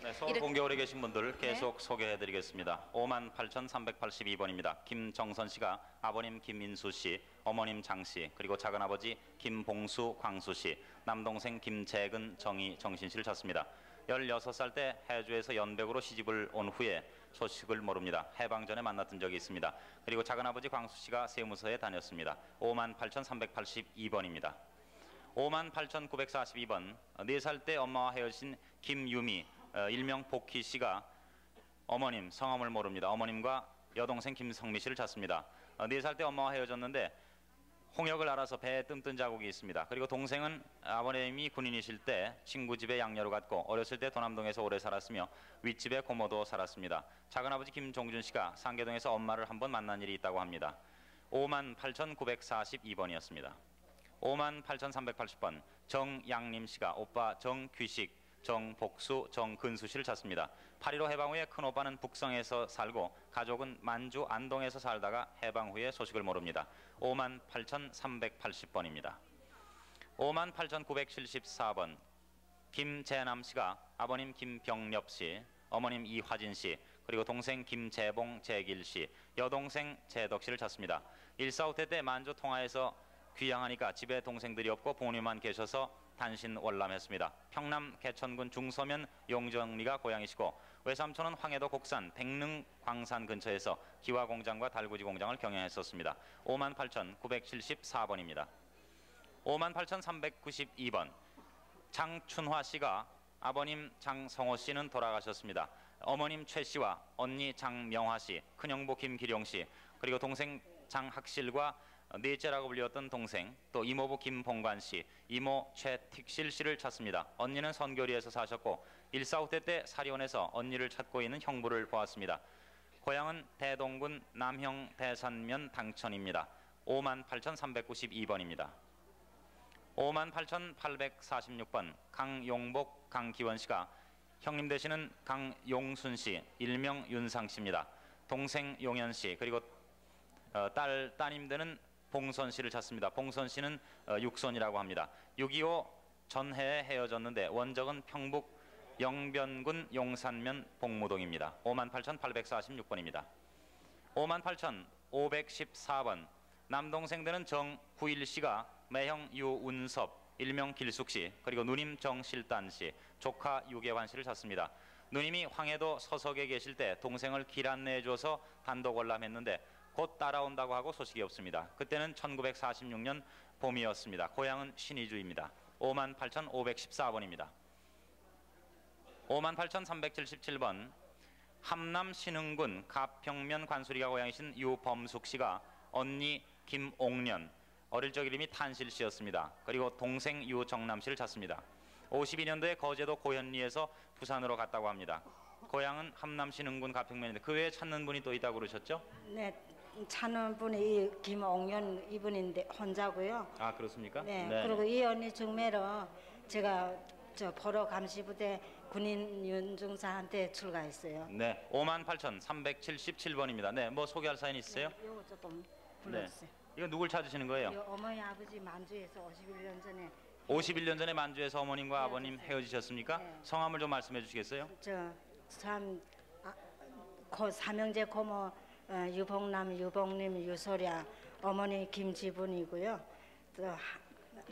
네, 서울 공개홀에 계신 분들 계속 소개해드리겠습니다. 58,382번입니다. 김정선 씨가 아버님 김민수 씨, 어머님 장 씨, 그리고 작은아버지 김봉수, 광수 씨, 남동생 김재근, 정희, 정신 씨를 찾습니다. 16살 때 해주에서 연백으로 시집을 온 후에 소식을 모릅니다. 해방 전에 만났던 적이 있습니다. 그리고 작은아버지 광수 씨가 세무서에 다녔습니다. 58,382번입니다. 58,942번 4살 때 엄마와 헤어진 김유미 일명 복희 씨가 어머님 성함을 모릅니다. 어머님과 여동생 김성미 씨를 찾습니다. 4살 때 엄마와 헤어졌는데 홍역을 알아서 배에 뜸뜬 자국이 있습니다. 그리고 동생은 아버님이 군인이실 때 친구 집에 양녀로 갔고 어렸을 때 도남동에서 오래 살았으며 윗집에 고모도 살았습니다. 작은아버지 김종준 씨가 상계동에서 엄마를 한번 만난 일이 있다고 합니다. 58,942번이었습니다. 58,380번 정양림 씨가 오빠 정규식, 정복수, 정근수 씨를 찾습니다. 8.15 해방 후에 큰오빠는 북성에서 살고 가족은 만주 안동에서 살다가 해방 후에 소식을 모릅니다. 58,380번입니다. 58,974번 김재남 씨가 아버님 김병엽 씨, 어머님 이화진 씨, 그리고 동생 김재봉, 재길 씨, 여동생 재덕 씨를 찾습니다. 1.4.5 때 만주 통화에서 귀향하니까 집에 동생들이 없고 부모님만 계셔서 단신 월남했습니다. 평남 개천군 중서면 용정리가 고향이시고 외삼촌은 황해도 곡산 백릉 광산 근처에서 기와공장과 달구지 공장을 경영했었습니다. 58,974번입니다. 58,392번 장춘화 씨가 아버님 장성호 씨는 돌아가셨습니다. 어머님 최 씨와 언니 장명화 씨, 큰형부 김기룡 씨, 그리고 동생 장학실과 넷째라고 불렸던 동생, 또 이모부 김봉관 씨, 이모 최틱실 씨를 찾습니다. 언니는 선교리에서 사셨고 1.4.5 때 사리온에서 언니를 찾고 있는 형부를 보았습니다. 고향은 대동군 남형 대산면 당천입니다. 58,392번입니다. 58,846번 강용복, 강기원 씨가 형님 되시는 강용순 씨, 일명 윤상 씨입니다. 동생 용현 씨, 그리고 따님들은 봉선 씨를 찾습니다. 봉선 씨는 육손이라고 합니다. 6.25 전해에 헤어졌는데 원적은 평북 영변군 용산면 복무동입니다. 58,846번입니다. 58,514번 남동생들은 정구일 씨가 매형 유운섭, 일명 길숙 씨, 그리고 누님 정실단 씨, 조카 유계환 씨를 찾습니다. 누님이 황해도 서석에 계실 때 동생을 길 안내해줘서 단독 월남했는데 곧 따라온다고 하고 소식이 없습니다. 그때는 1946년 봄이었습니다. 고향은 신의주입니다. 58,514번입니다. 58,377번 함남 신흥군 가평면 관수리가 고향이신 유범숙 씨가 언니 김옥년, 어릴 적 이름이 탄실 씨였습니다. 그리고 동생 유정남 씨를 찾습니다. 52년도에 거제도 고현리에서 부산으로 갔다고 합니다. 고향은 함남 신흥군 가평면인데 그 외에 찾는 분이 또 있다고 그러셨죠? 네, 찾는 분이 김옥년 이분인데 혼자고요. 아, 그렇습니까? 네, 그리고 이 언니 중매로 제가 저 보러 감시부대 군인 윤중사한테 출가했어요. 네, 58,377번입니다. 네, 뭐 소개할 사연 있으세요? 이거 조금 네. 불러주세요. 이거 누굴 찾으시는 거예요? 이 어머니 아버지 만주에서 51년 전에 51년 전에 만주에서 어머님과 아버님 헤어지셨습니까? 네. 성함을 좀 말씀해 주시겠어요? 저참 삼형제 고모 유봉남, 유봉님, 유소랴, 어머니 김지분이고요.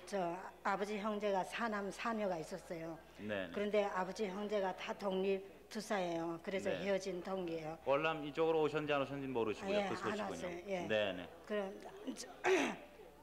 저 아버지 형제가 사남 사녀가 있었어요. 네. 그런데 아버지 형제가 다 독립 투사예요. 그래서 네. 헤어진 동기예요. 월남 이쪽으로 오셨는지 안 오셨는지 모르시고요. 예, 그 안 소식은요. 왔어요. 예. 네네. 그럼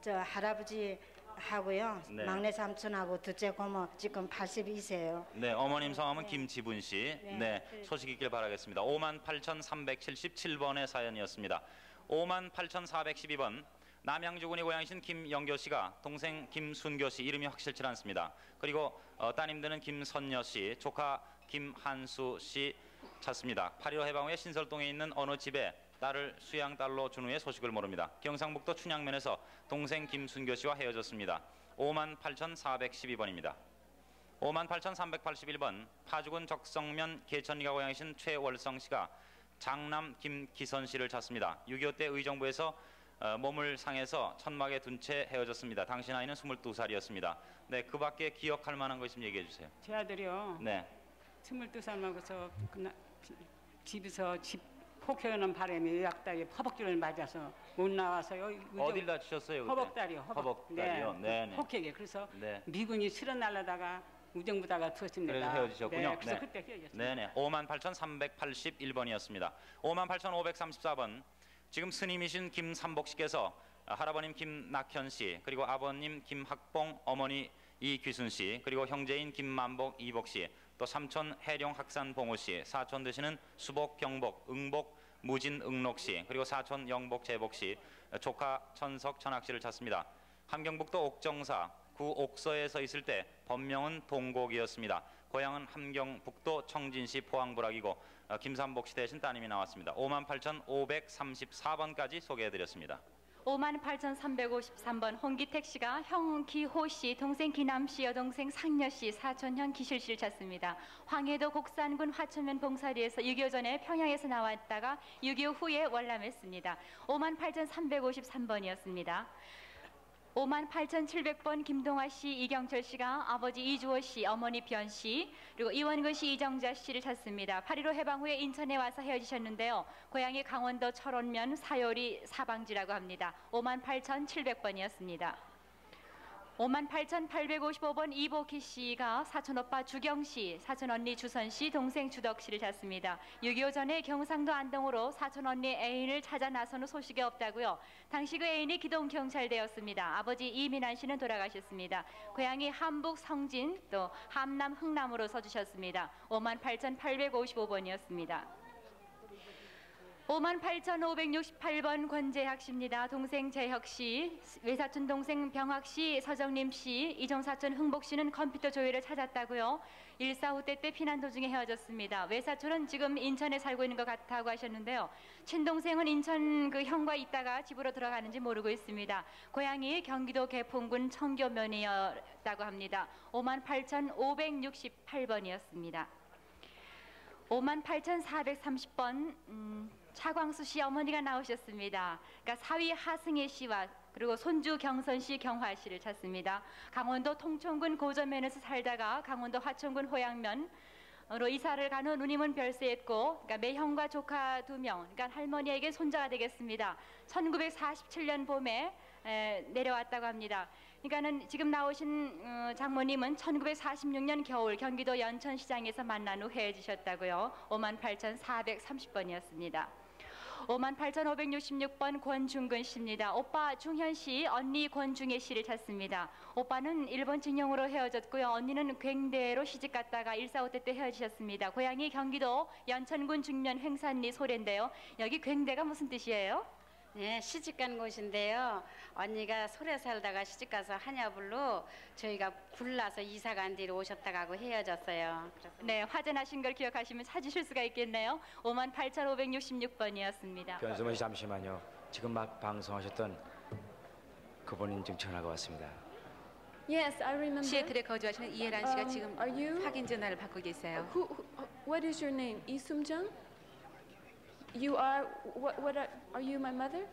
저 할아버지 하고요. 네. 막내 삼촌하고 둘째 고모 지금 82세예요. 네, 어머님 성함은 김지분 씨. 네. 네, 소식 있길 바라겠습니다. 58,377번의 사연이었습니다. 58,412번 남양주군이 고향이신 김영교 씨가 동생 김순교 씨, 이름이 확실치 않습니다. 그리고 따님들은 김선여 씨, 조카 김한수 씨 찾습니다. 8.15 해방 후에 신설동에 있는 어느 집에 딸을 수양딸로 준 후에 소식을 모릅니다. 경상북도 춘향면에서 동생 김순교 씨와 헤어졌습니다. 58,412번입니다. 58,381번 파주군 적성면 개천리가 고향이신 최월성 씨가 장남 김기선 씨를 찾습니다. 6.25 때 의정부에서 몸을 상해서 천막에 둔 채 헤어졌습니다. 당시 나이는 22살이었습니다. 네, 그 밖에 기억할 만한 거 있으면 얘기해 주세요. 제 아들이요. 네. 22살 먹어서 집에서 집 폭행하는 바람에 의학다리에 허벅지를 맞아서 못 나와서요. 어딜 다치셨어요? 그때? 허벅다리요. 허벅다리요. 네. 폭행에 그래서 네. 미군이 실어 날라다가 우정부다가 두었습니다. 그래서 헤어지셨군요. 네, 그래서 그때 헤어졌습니다. 네네. 58,381번이었습니다. 58,534번 지금 스님이신 김삼복 씨께서 할아버님 김낙현 씨, 그리고 아버님 김학봉, 어머니 이귀순 씨, 그리고 형제인 김만복, 이복 씨, 또 삼촌 해룡 학산 봉우 씨, 사촌 되시는 수복, 경복, 응복, 무진, 응록 씨, 그리고 사촌 영복, 재복 씨, 조카 천석, 천학 씨를 찾습니다. 함경북도 옥정사 구 옥서에 서 있을 때 본명은 동곡이었습니다. 고향은 함경북도 청진시 포항부락이고 김삼복 씨 대신 따님이 나왔습니다. 58,534번까지 소개해드렸습니다. 58,353번 홍기택 씨가 형 기호 씨, 동생 기남 씨, 여동생 상녀 씨, 사촌형 기실 씨를 찾습니다. 황해도 곡산군 화천면 봉사리에서 6.25 전에 평양에서 나왔다가 6.25 후에 월남했습니다. 58,353번이었습니다. 58,700번 김동아 씨, 이경철 씨가 아버지 이주호 씨, 어머니 변 씨, 그리고 이원근 씨, 이정자 씨를 찾습니다. 8.15 해방 후에 인천에 와서 헤어지셨는데요. 고향이 강원도 철원면 사요리 사방지라고 합니다. 58,700번이었습니다. 58,855번 이복희 씨가 사촌오빠 주경 씨, 사촌언니 주선 씨, 동생 주덕 씨를 찾습니다. 6.25 전에 경상도 안동으로 사촌언니 애인을 찾아 나선 후 소식이 없다고요. 당시 그 애인이 기동경찰대였습니다. 아버지 이민환 씨는 돌아가셨습니다. 고향이 함북 성진, 또 함남 흥남으로 써주셨습니다. 58,855번이었습니다. 58,568번 권재학 씨입니다. 동생 재혁 씨, 외사촌 동생 병학 씨, 서정림 씨, 이종사촌 흥복 씨는 컴퓨터 조회를 찾았다고요. 1.45 때 피난 도중에 헤어졌습니다. 외사촌은 지금 인천에 살고 있는 것 같다고 하셨는데요. 친동생은 인천 그 형과 있다가 집으로 들어가는지 모르고 있습니다. 고향이 경기도 개풍군 청교면이었다고 합니다. 58,568번이었습니다. 58,430번 차광수 씨 어머니가 나오셨습니다. 그러니까 사위 하승혜 씨와 그리고 손주 경선 씨, 경화 씨를 찾습니다. 강원도 통천군 고전면에서 살다가 강원도 화천군 호양면으로 이사를 간 후 누님은 별세했고, 그러니까 매형과 조카 2명, 그러니까 할머니에게 손자가 되겠습니다. 1947년 봄에 내려왔다고 합니다. 그러니까는 지금 나오신 장모님은 1946년 겨울 경기도 연천시장에서 만난 후 헤어지셨다고요. 58,430번이었습니다. 58,566번 권중근 씨입니다. 오빠 중현 씨, 언니 권중혜 씨를 찾습니다. 오빠는 일본 증영으로 헤어졌고요. 언니는 굉대로 시집 갔다가 145대 때 헤어지셨습니다. 고향이 경기도 연천군 중면 횡산리 소래인데요. 여기 굉대가 무슨 뜻이에요? 네, 시집 간 곳인데요. 언니가 소래 살다가 시집 가서 한야불로 저희가 굴라서 이사 간 뒤로 오셨다가고 헤어졌어요. 네, 화전하신 걸 기억하시면 찾으실 수가 있겠네요. 58,566번이었습니다. 변수만 씨 잠시만요. 지금 막 방송하셨던 그분인 지금 전화가 왔습니다. Yes, I remember. 시애틀에 거주하시는 이혜란 씨가 지금 are you? 확인 전화를 받고 계세요. What is your name? 이숨정? You are what are you my mother?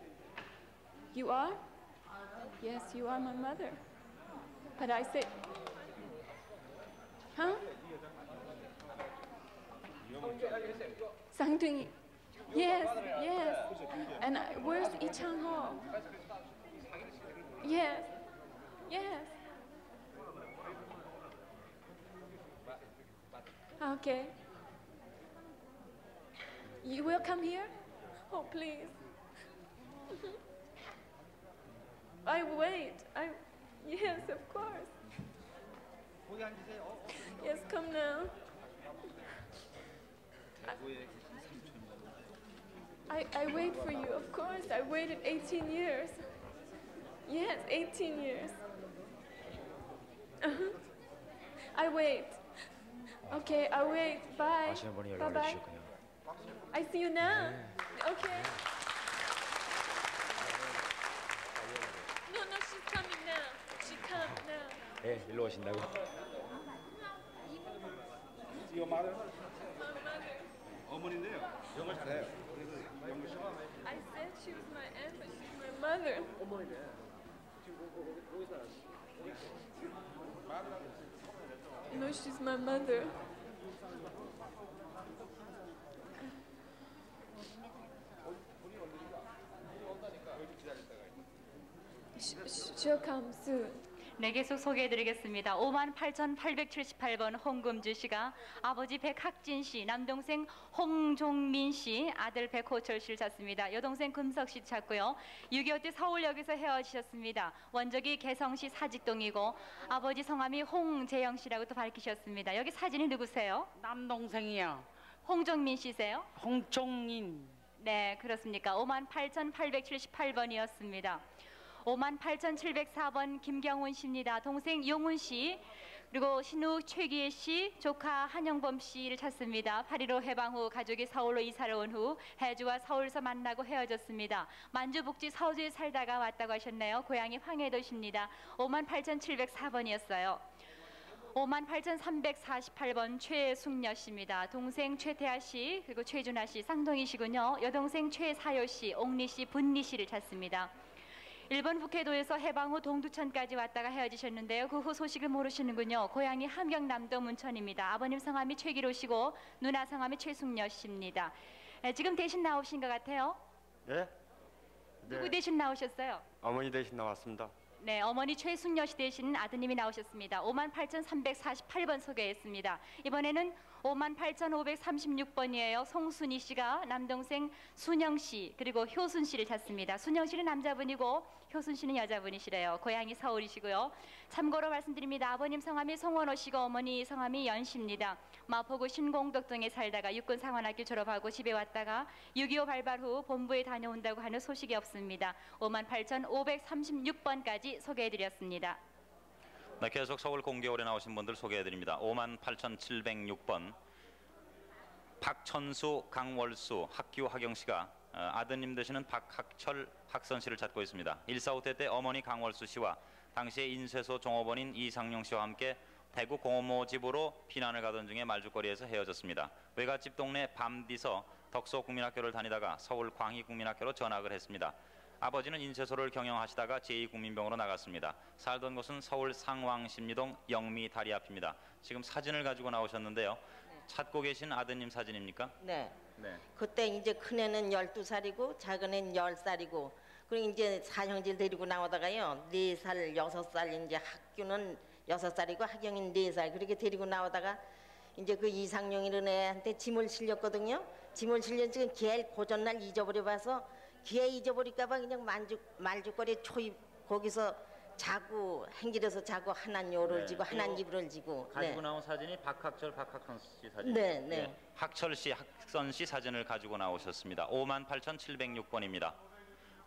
You are? Yes, you are my mother. But I say, huh? 쌍둥이. Yes, yes. And where's Lee Chang-ho? Yes, yes. Okay. You will come here? Oh, please. I wait. Yes, of course. Yes, come now. I wait for you, of course. I waited 18 years. Yes, 18 years. I wait. Okay, I wait. Bye. 아시는 분이 Bye 연락을 bye. 주셨군요. I see you now. Okay. No, she's coming now. She come now. 예, 일로 오신다고. My mother. 어머니인데요. 영어 잘해요. I said she was my aunt, but she's my mother. No, she's my mother. She'll come soon. 네, 계속 소개해드리겠습니다. 58,878번 홍금주 씨가 아버지 백학진 씨, 남동생 홍종민 씨, 아들 백호철 씨를 찾습니다. 여동생 금석 씨 찾고요. 6.25 때 서울역에서 헤어지셨습니다. 원적이 개성시 사직동이고 아버지 성함이 홍재영 씨라고 또 밝히셨습니다. 여기 사진이 누구세요? 남동생이요. 홍종민 씨세요? 홍종인. 네, 그렇습니까? 58,878번이었습니다. 58,704번 김경훈 씨입니다. 동생 용훈 씨, 그리고 신우 최기혜 씨, 조카 한영범 씨를 찾습니다. 8.15 해방 후 가족이 서울로 이사를 온 후 해주와 서울에서 만나고 헤어졌습니다. 만주북지 서주에 살다가 왔다고 하셨네요. 고향이 황해도시입니다. 58,704번이었어요. 58,348번 최숙녀 씨입니다. 동생 최태아 씨, 그리고 최준아 씨, 쌍둥이시군요. 여동생 최사요 씨, 옥리 씨, 분리 씨를 찾습니다. 일본 북해도에서 해방 후 동두천까지 왔다가 헤어지셨는데요. 그 후 소식을 모르시는군요. 고향이 함경남도 문천입니다. 아버님 성함이 최기로시고 누나 성함이 최숙녀 씨입니다. 지금 대신 나오신 것 같아요. 예? 누구 대신 나오셨어요? 어머니 대신 나왔습니다. 네, 어머니 최숙녀 씨 대신 아드님이 나오셨습니다. 58,348번 소개했습니다. 이번에는 58,536번이에요. 송순희 씨가 남동생 순영 씨, 그리고 효순 씨를 찾습니다. 순영 씨는 남자분이고 효순 씨는 여자분이시래요. 고향이 서울이시고요. 참고로 말씀드립니다. 아버님 성함이 송원호 씨고 어머니 성함이 연씨입니다. 마포구 신공덕 등에 살다가 육군 상원학교 졸업하고 집에 왔다가 6.25 발발 후 본부에 다녀온다고 하는 소식이 없습니다. 58,536번까지 소개해드렸습니다. 네, 계속 서울 공개홀에 나오신 분들 소개해드립니다. 58,706번 박천수, 강월수, 학규, 하경 씨가 아드님 되시는 박학철, 학선 씨를 찾고 있습니다. 1.45 때 어머니 강월수 씨와 당시의 인쇄소 종업원인 이상용 씨와 함께 대구 공업모 집으로 피난을 가던 중에 말죽거리에서 헤어졌습니다. 외갓집 동네 밤디서 덕소국민학교를 다니다가 서울 광희국민학교로 전학을 했습니다. 아버지는 인쇄소를 경영하시다가 제2국민병으로 나갔습니다. 살던 곳은 서울 상왕십리동 영미 다리 앞입니다. 지금 사진을 가지고 나오셨는데요. 찾고 계신 아드님 사진입니까? 네. 네. 그때 이제 큰애는 12살이고 작은 애는 10살이고 그리고 이제 사형제를 데리고 나오다가요. 4살, 6살 이제 학교는 6살이고 학영인 4살 그렇게 데리고 나오다가 이제 그 이상용이라는 애한테 짐을 실렸거든요. 짐을 실려 지금 걔 고전날 잊어버려 봐서 걔 잊어버릴까 봐 그냥 말죽거리 초입 거기서 자고 행길에서 자고 하나는 요를 지고 하나는 이불을 지고 가지고 나온 사진이 박학철, 박학선 씨 사진. 네, 네. 학철 씨, 학선 씨 사진을 가지고 나오셨습니다. 58,706번입니다.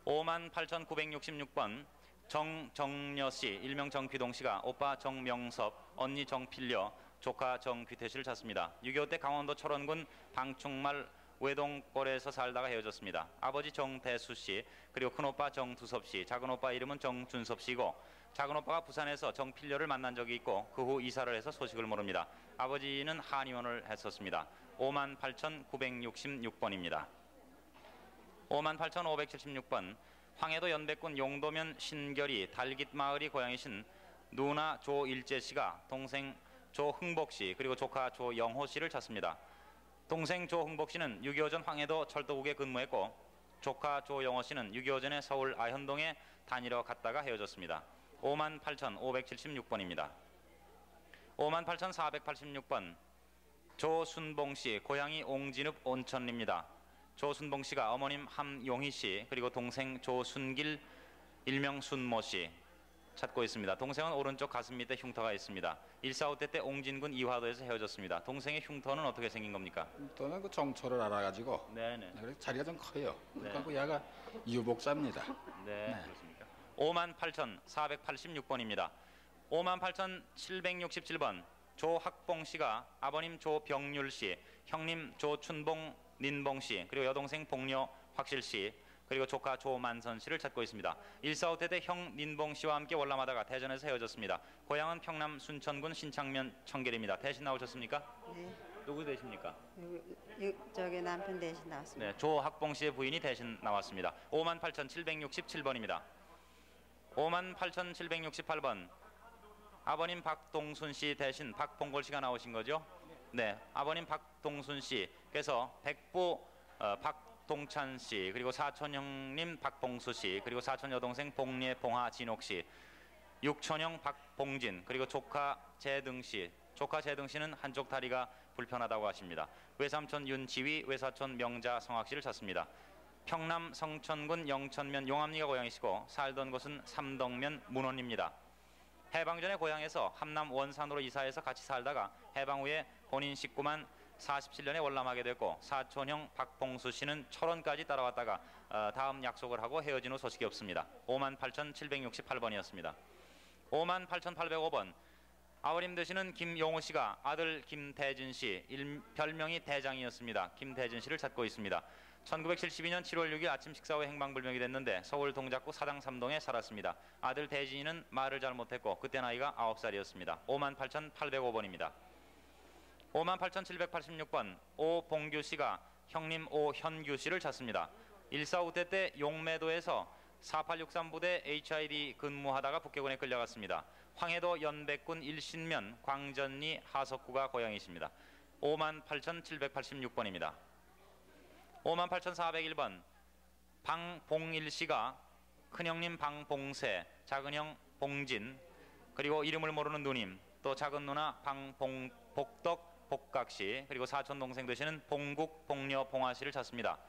58,966번 정정여 씨, 일명 정귀동 씨가 오빠 정명섭, 언니 정필려, 조카 정귀태 씨를 찾습니다. 6.25 때 강원도 철원군 방충말 외동골에서 살다가 헤어졌습니다. 아버지 정대수 씨, 그리고 큰오빠 정두섭 씨, 작은오빠 이름은 정준섭 씨고 작은 오빠가 부산에서 정필려를 만난 적이 있고 그 후 이사를 해서 소식을 모릅니다. 아버지는 한의원을 했었습니다. 58,966번입니다. 58,576번 황해도 연백군 용도면 신결이 달깃마을이 고향이신 누나 조일재 씨가 동생 조흥복 씨 그리고 조카 조영호 씨를 찾습니다. 동생 조흥복 씨는 6.25 전 황해도 철도국에 근무했고 조카 조영호 씨는 6.25 전에 서울 아현동에 다니러 갔다가 헤어졌습니다. 58,576번입니다. 58,486번 조순봉 씨, 고향이 옹진읍 온천리입니다. 조순봉 씨가 어머님 함용희 씨 그리고 동생 조순길 일명 순모 씨 찾고 있습니다. 동생은 오른쪽 가슴 밑에 흉터가 있습니다. 1.45 때 옹진군 이화도에서 헤어졌습니다. 동생의 흉터는 어떻게 생긴 겁니까? 또는 그 정초를 알아가지고 네네. 그래서 자리가 좀 커요. 네. 그러니까 그 얘가 유복자입니다. 네, 그렇습니까? 58,486번입니다. 58,767번 조학봉 씨가 아버님 조병률 씨, 형님 조춘봉 닌봉 씨, 그리고 여동생 봉녀 확실 씨, 그리고 조카 조만선 씨를 찾고 있습니다. 1.45 때 형 닌봉 씨와 함께 월남하다가 대전에서 헤어졌습니다. 고향은 평남 순천군 신창면 청계리입니다. 대신 나오셨습니까? 네. 누구 되십니까? 저기 남편 대신 나왔습니다. 네, 조학봉 씨의 부인이 대신 나왔습니다. 58,767번입니다. 58,768번 아버님 박동순 씨 대신 박봉골 씨가 나오신 거죠? 네, 아버님 박동순 씨께서 백부 박동찬 씨 그리고 사촌 형님 박봉수 씨 그리고 사촌 여동생 봉예 봉하 진옥 씨, 육촌형 박봉진 그리고 조카 재등 씨, 조카 재등 씨는 한쪽 다리가 불편하다고 하십니다. 외삼촌 윤지휘, 외사촌 명자 성학 씨를 찾습니다. 평남 성천군 영천면 용암리가 고향이시고 살던 곳은 삼덕면 문원입니다. 해방 전에 고향에서 함남 원산으로 이사해서 같이 살다가 해방 후에 본인 식구만 47년에 월남하게 됐고 사촌형 박봉수 씨는 철원까지 따라왔다가 다음 약속을 하고 헤어진 후 소식이 없습니다. 58,768번이었습니다. 58,805번 아버님 되시는 김용호 씨가 아들 김대진 씨, 별명이 대장이었습니다. 김대진 씨를 찾고 있습니다. 1972년 7월 6일 아침 식사 후 행방불명이 됐는데 서울 동작구 사당 3동에 살았습니다. 아들 대진이는 말을 잘 못했고 그때 나이가 9살이었습니다. 58,805번입니다. 58,786번 오봉규 씨가 형님 오현규 씨를 찾습니다. 1.45 때 용매도에서 4863 부대 HID 근무하다가 북해군에 끌려갔습니다. 황해도 연백군 일신면 광전리 하석구가 고향이십니다. 58,786번입니다. 58,401번 방봉일 씨가 큰형님 방봉세, 작은형 봉진, 그리고 이름을 모르는 누님, 또 작은 누나 방복덕 복각씨, 그리고 사촌 동생 되시는 봉국 봉녀 봉화 씨를 찾습니다.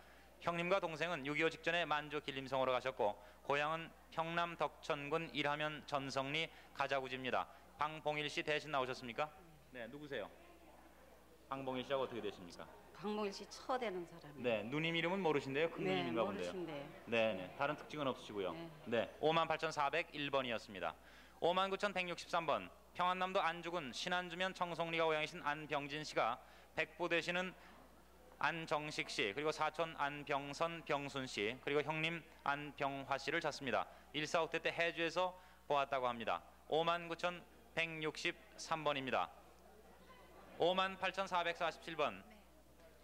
형님과 동생은 6.25 직전에 만주 길림성으로 가셨고 고향은 평남 덕천군 일하면 전성리 가자구지입니다. 방봉일 씨 대신 나오셨습니까? 네, 누구세요? 방봉일 씨하고 어떻게 되십니까? 방봉일 씨 처되는 사람. 네, 누님 이름은 모르신데요? 큰 네, 누님인가 본데요. 모르신대요. 네, 네, 다른 특징은 없으시고요. 네. 네, 58,401번이었습니다. 59,163번 평안남도 안주군 신안주면 청송리가 고향이신 안병진 씨가 백부 되시는 안정식 씨, 그리고 사촌 안병선 병순 씨, 그리고 형님 안병화 씨를 찾습니다. 1.45 때 해주에서 보았다고 합니다. 59,163번입니다. 58,447번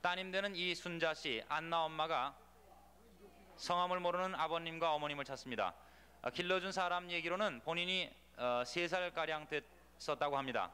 따님 되는 이순자 씨, 안나 엄마가 성함을 모르는 아버님과 어머님을 찾습니다. 길러준 사람 얘기로는 본인이 3살가량 됐었다고 합니다.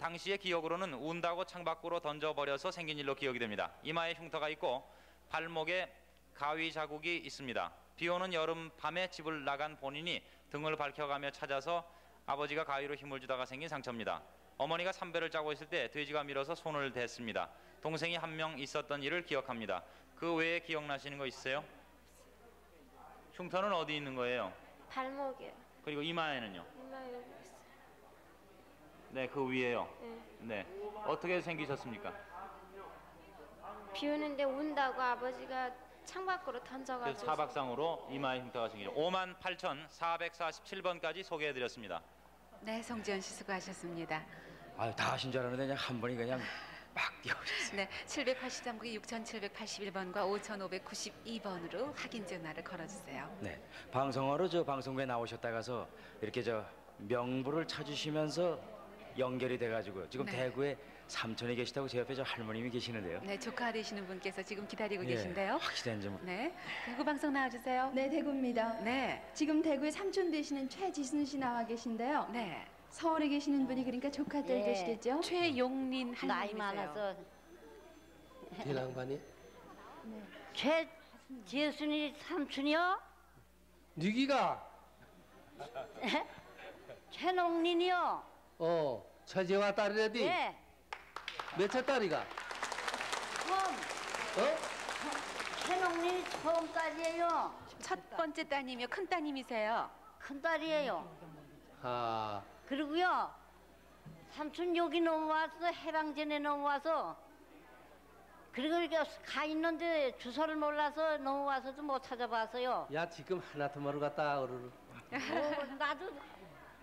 당시의 기억으로는 운다고 창밖으로 던져버려서 생긴 일로 기억이 됩니다. 이마에 흉터가 있고 발목에 가위 자국이 있습니다. 비오는 여름 밤에 집을 나간 본인이 등을 밝혀가며 찾아서 아버지가 가위로 힘을 주다가 생긴 상처입니다. 어머니가 삼배를 짜고 있을 때 돼지가 밀어서 손을 댔습니다. 동생이 한 명 있었던 일을 기억합니다. 그 외에 기억나시는 거 있으세요? 흉터는 어디 있는 거예요? 발목이요. 그리고 이마에는요? 이마에 여기 있어요. 네, 그 위에요. 네. 네, 어떻게 생기셨습니까? 비 오는데 운다고 아버지가 창밖으로 그래서 던져가지고. 사박상으로 이마에 흉터가 생기죠. 58,447번까지 소개해드렸습니다. 네, 송지연 씨 수고하셨습니다. 아유, 다 하신 줄 알았는데 그냥 한 번이 그냥 막 뛰어오셨어요. 네, 783국에 6,781번과 5,592번으로 확인 전화를 걸어주세요. 네, 방송하러 방송국에 나오셨다가서 이렇게 명부를 찾으시면서 연결이 돼가지고 지금 네. 대구에 삼촌이 계시다고 제 옆에 할머님이 계시는데요. 네, 조카 되시는 분께서 지금 기다리고 예, 계신데요. 확실한지 네, 대구 방송 나와주세요. 네, 대구입니다. 네. 지금 대구에 삼촌 되시는 최지순 씨 나와 계신데요. 네. 서울에 계시는 분이 그러니까 조카딸 예. 되시겠죠? 최용린 할머니세요. 나이 많아서 대랑반이 최지순이 삼촌이요? 니기가 최농린이요? 최재화 딸이라디. 예. 몇째 딸이가? 처음. 최농린이 처음 딸이에요. 첫 번째 따님이요, 큰 따님이세요. 큰 딸이에요. 아, 그리고요, 삼촌 여기 넘어와서 해방전에 넘어와서 그리고 이렇게 가 있는데 주소를 몰라서 넘어와서도 못 찾아봐서요. 야 지금 하나 더 모르 갔다 어르르. 나도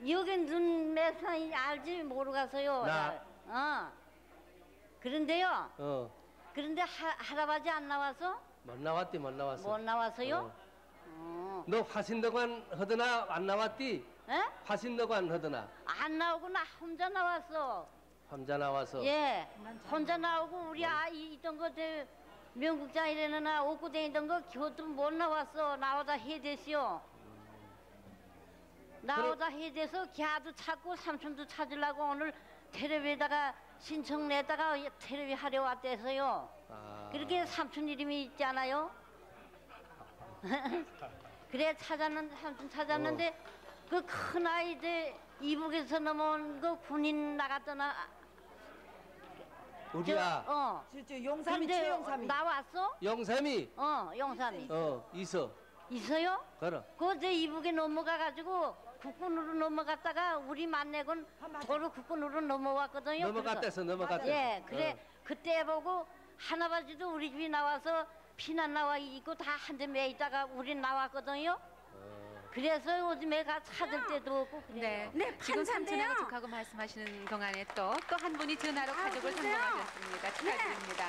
여기 눈 매상이 알지 모르겠어요. 나? 그런데요. 그런데 할아버지 안 나와서? 못 나왔디 못 나왔어. 못 나와서요? 너 화신덕관 하더나 안 나왔디? 에? 화신덕관 하더나 안 나오고 나 혼자 나왔어. 혼자 나와서. 예, 혼자 나오고 우리 아이 있던 거 명국장이라는 나 옷고 다니던 거 교도 못 나왔어. 나오다 해대시오. 나오다 해대서 걔도 찾고 삼촌도 찾으려고 오늘 텔레비에다가 신청 내다가 텔레비 하려 왔대서요. 그렇게 삼촌 이름이 있잖아요. 그래 삼촌 찾았는데 그 큰 아이들 이북에서 넘어온 그 군인 나갔더나 우리야. 저 용삼이 최용삼이 나왔어? 영삼이. 용삼이. 있어요? 그래. 그제 이북에 넘어가가지고 국군으로 넘어갔다가 우리 만나곤 도로 국군으로 넘어왔거든요. 넘어갔댔어. 예, 그래 그때 보고 할아버지도 우리 집에 나와서 피난 나와 있고 다 한 대 매 있다가 우리 나왔거든요. 그래서 요즘에 가 찾을 때도 없고 그래요. 네, 지금 삼촌하고 조카하고 말씀하시는 동안에 또 한 분이 전화로 가족을 성공하셨습니다. 축하드립니다.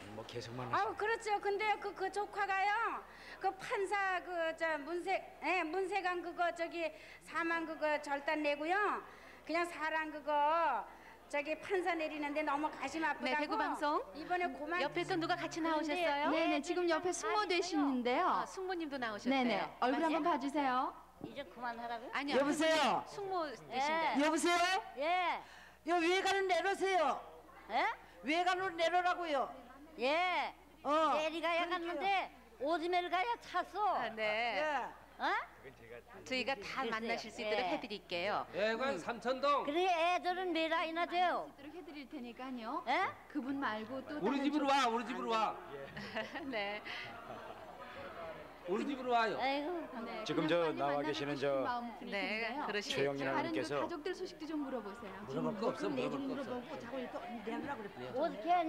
뭐 계속 만나서. 아우 그렇죠. 근데 그 조카가요. 그 판사 문세관 그거 사망 그거 절단 내고요. 그냥 사랑 그거 판사 내리는데 너무 가심 아프다고. 네, 대구 방송. 이번에 고만. 옆에 또 누가 같이 나오셨어요? 네네, 지금 옆에 숙모 되시는데요. 숙모님도 나오셨어요. 네네, 얼굴 한번 봐주세요. 이제 그만하라고요? 아니요. 여보세요? 숙모 되신데. 여보세요? 예. 요 외관을 내려세요. 예? 외관으로 내려라고요. 예. 내리가야 갔는데 오지매를 가야 찼어. 네. 저희가 다 글쎄요. 만나실 수 있도록 해드릴게요. 예관 삼천동. 그래 애들은 몇 아이나 돼요? 해드릴 테니까요. 예? 그분 말고 또 우리 다른 집으로 와. 우리 집으로 와. 네. 우리 집으로 와요. 네, 지금 그냥 빨리 나와 만나고 계시는 싶은 마음 드릴 테니까요. 그러시겠죠. 최영진 다른 할머니께서 가족들 소식도 좀 물어보세요. 물어볼 거 없어. 물어볼 거 없어. 어떻게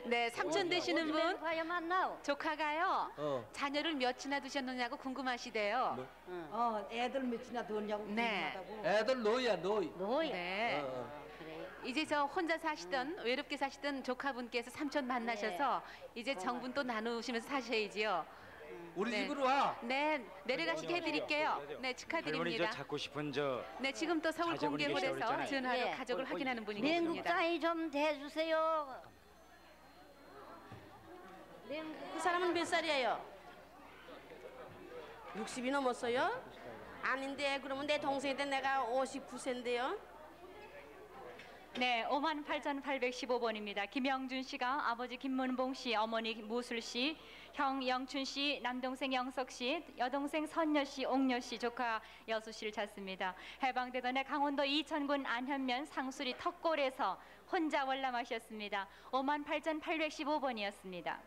네, 삼촌 되시는 분 봐야 만나오. 조카가요. 자녀를 몇이나 두셨느냐고 궁금하시대요. 애들 몇이나 두었냐고 네. 애들 노이야 노이. 네. 이제 저 혼자 사시던 외롭게 사시던 조카분께서 삼촌 만나셔서 이제 정분 또 나누시면서 사셔야지요. 우리 네. 집으로 와. 네, 내려가시게 해드릴게요. 네, 할머니 저 축하드립니다. 찾고 싶은 저 네, 지금 또 서울 자제분이 계시다고 공개홀에서 그랬잖아요. 전화로 예. 가족을 확인하는 분이 계십니다. 냉국장이 좀 대주세요. 그 사람은 몇 살이에요? 60이 넘었어요? 아닌데 그러면 내 동생인데 내가 59세인데요. 네, 58,815번입니다. 김영준 씨가 아버지 김문봉 씨, 어머니 무술 씨, 형 영춘 씨, 남동생 영석 씨, 여동생 선여 씨, 옥녀 씨, 조카 여수 씨를 찾습니다. 해방되던 해 강원도 이천군 안현면 상수리 턱골에서 혼자 월남하셨습니다. 58,815번이었습니다.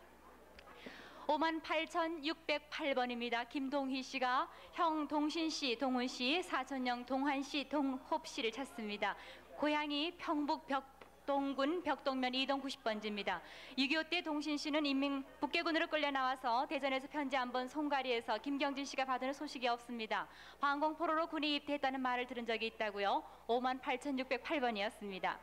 58,608번입니다. 김동희 씨가 형 동신 씨, 동훈 씨, 사촌형 동환 씨, 동홉 씨를 찾습니다. 고향이 평북 벽동군 벽동면 이동 90번지입니다. 6.25 때 동신 씨는 인민 북계군으로 끌려 나와서 대전에서 편지 한 번 송가리에서 김경진 씨가 받은 소식이 없습니다. 방공포로로 군에 입대했다는 말을 들은 적이 있다고요. 58,608번이었습니다.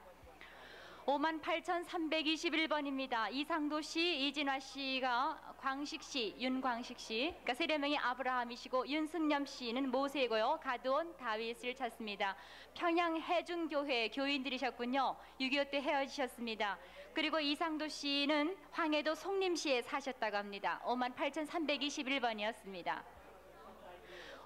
58,321번입니다. 이상도 씨, 이진화 씨가 광식 씨, 윤광식 씨, 그러니까 세 명이 아브라함이시고 윤승념 씨는 모세고요. 가드온 다윗을 찾습니다. 평양 해중교회 교인들이셨군요. 6.25 때 헤어지셨습니다. 그리고 이상도 씨는 황해도 송림시에 사셨다고 합니다. 58,321번이었습니다.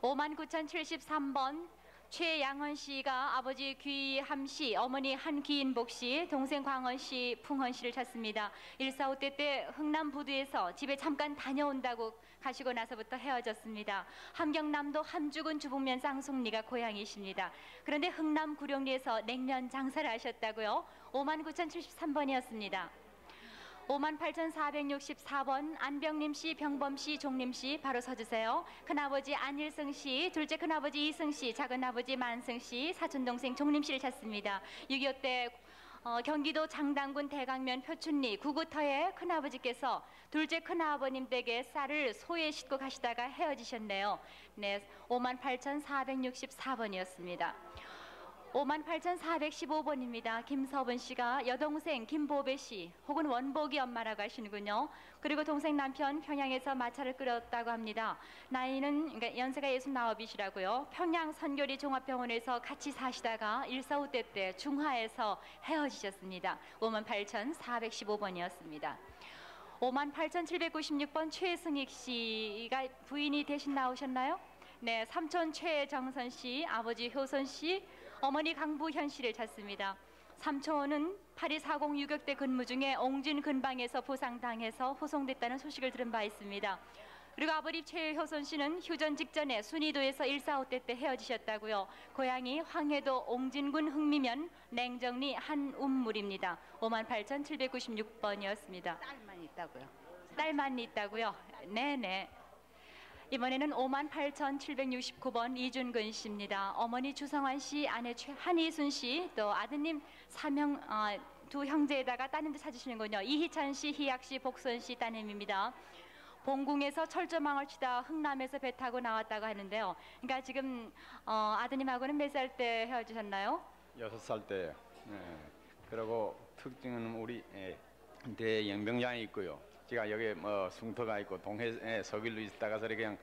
59,073번 최양헌 씨가 아버지 귀함 씨, 어머니 한기인복 씨, 동생 광헌 씨, 풍헌 씨를 찾습니다. 1.45 때 흥남 부두에서 집에 잠깐 다녀온다고 가시고 나서부터 헤어졌습니다. 함경남도 함주군 주북면 쌍송리가 고향이십니다. 그런데 흥남 구룡리에서 냉면 장사를 하셨다고요. 59,073번이었습니다. 58,464번 안병림 씨, 병범 씨, 종림 씨 바로 서주세요. 큰아버지 안일승 씨, 둘째 큰아버지 이승 씨, 작은아버지 만승 씨, 사촌동생 종림 씨를 찾습니다. 6.25 때 경기도 장당군 대강면 표춘리 구구터에 큰아버지께서 둘째 큰아버님 댁에 쌀을 소에 싣고 가시다가 헤어지셨네요. 네, 58,464번이었습니다. 58,415번입니다. 김서분 씨가 여동생 김보배 씨 혹은 원복이 엄마라고 하시는군요. 그리고 동생 남편 평양에서 마차를 끌었다고 합니다. 나이는 그러니까 연세가 69이시라고요. 평양 선교리 종합병원에서 같이 사시다가 1.45 때 중화에서 헤어지셨습니다. 58,415번이었습니다. 58,796번 최승익 씨가 부인이 대신 나오셨나요? 네, 삼촌 최정선 씨, 아버지 효선 씨, 어머니 강부현 씨를 찾습니다. 삼촌은 8240 유격대 근무 중에 옹진 근방에서 부상당해서 호송됐다는 소식을 들은 바 있습니다. 그리고 아버지 최효선 씨는 휴전 직전에 순이도에서 1.45 때 헤어지셨다고요. 고향이 황해도 옹진군 흥미면 냉정리 한운물입니다. 58,796번이었습니다. 딸만 있다고요. 딸만 있다고요? 네네. 이번에는 58,769번 이준근 씨입니다. 어머니 주성환 씨, 아내 한희순 씨, 또 아드님 두 형제에다가 따님도 찾으시는군요. 이희찬 씨, 희약 씨, 복선 씨 따님입니다. 봉궁에서 철조망을 치다 흥남에서 배 타고 나왔다고 하는데요. 그러니까 지금 아드님하고는 몇 살 때 헤어지셨나요? 6살 때. 그리고 특징은 우리 대영병장이 있고요. 제가 여기 숭터가 있고 동해 서길로 있다가 서리 그냥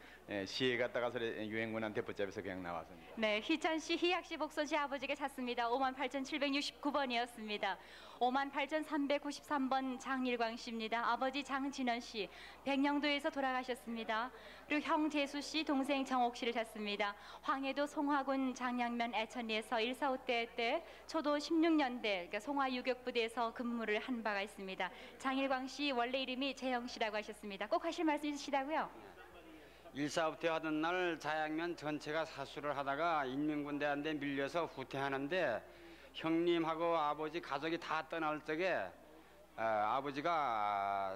시에 갔다가 서리 유엔군한테 붙잡혀서 그냥 나왔습니다. 네, 희찬 씨, 희약 씨, 복선 씨 아버지가 찾습니다. 58,769번이었습니다. 58,393번 장일광 씨입니다. 아버지 장진원 씨, 백령도에서 돌아가셨습니다. 그리고 형 재수 씨, 동생 정옥 씨를 찾습니다. 황해도 송화군 장양면 애천리에서 1.45 때 초도 16년대 그러니까 송화 유격부대에서 근무를 한 바가 있습니다. 장일광 씨 원래 이름이 재영 씨라고 하셨습니다. 꼭 하실 말씀 있으시다고요? 1.45 때 하던 날 자양면 전체가 사수를 하다가 인민군대한테 밀려서 후퇴하는데 형님하고 아버지 가족이 다 떠날 적에 아버지가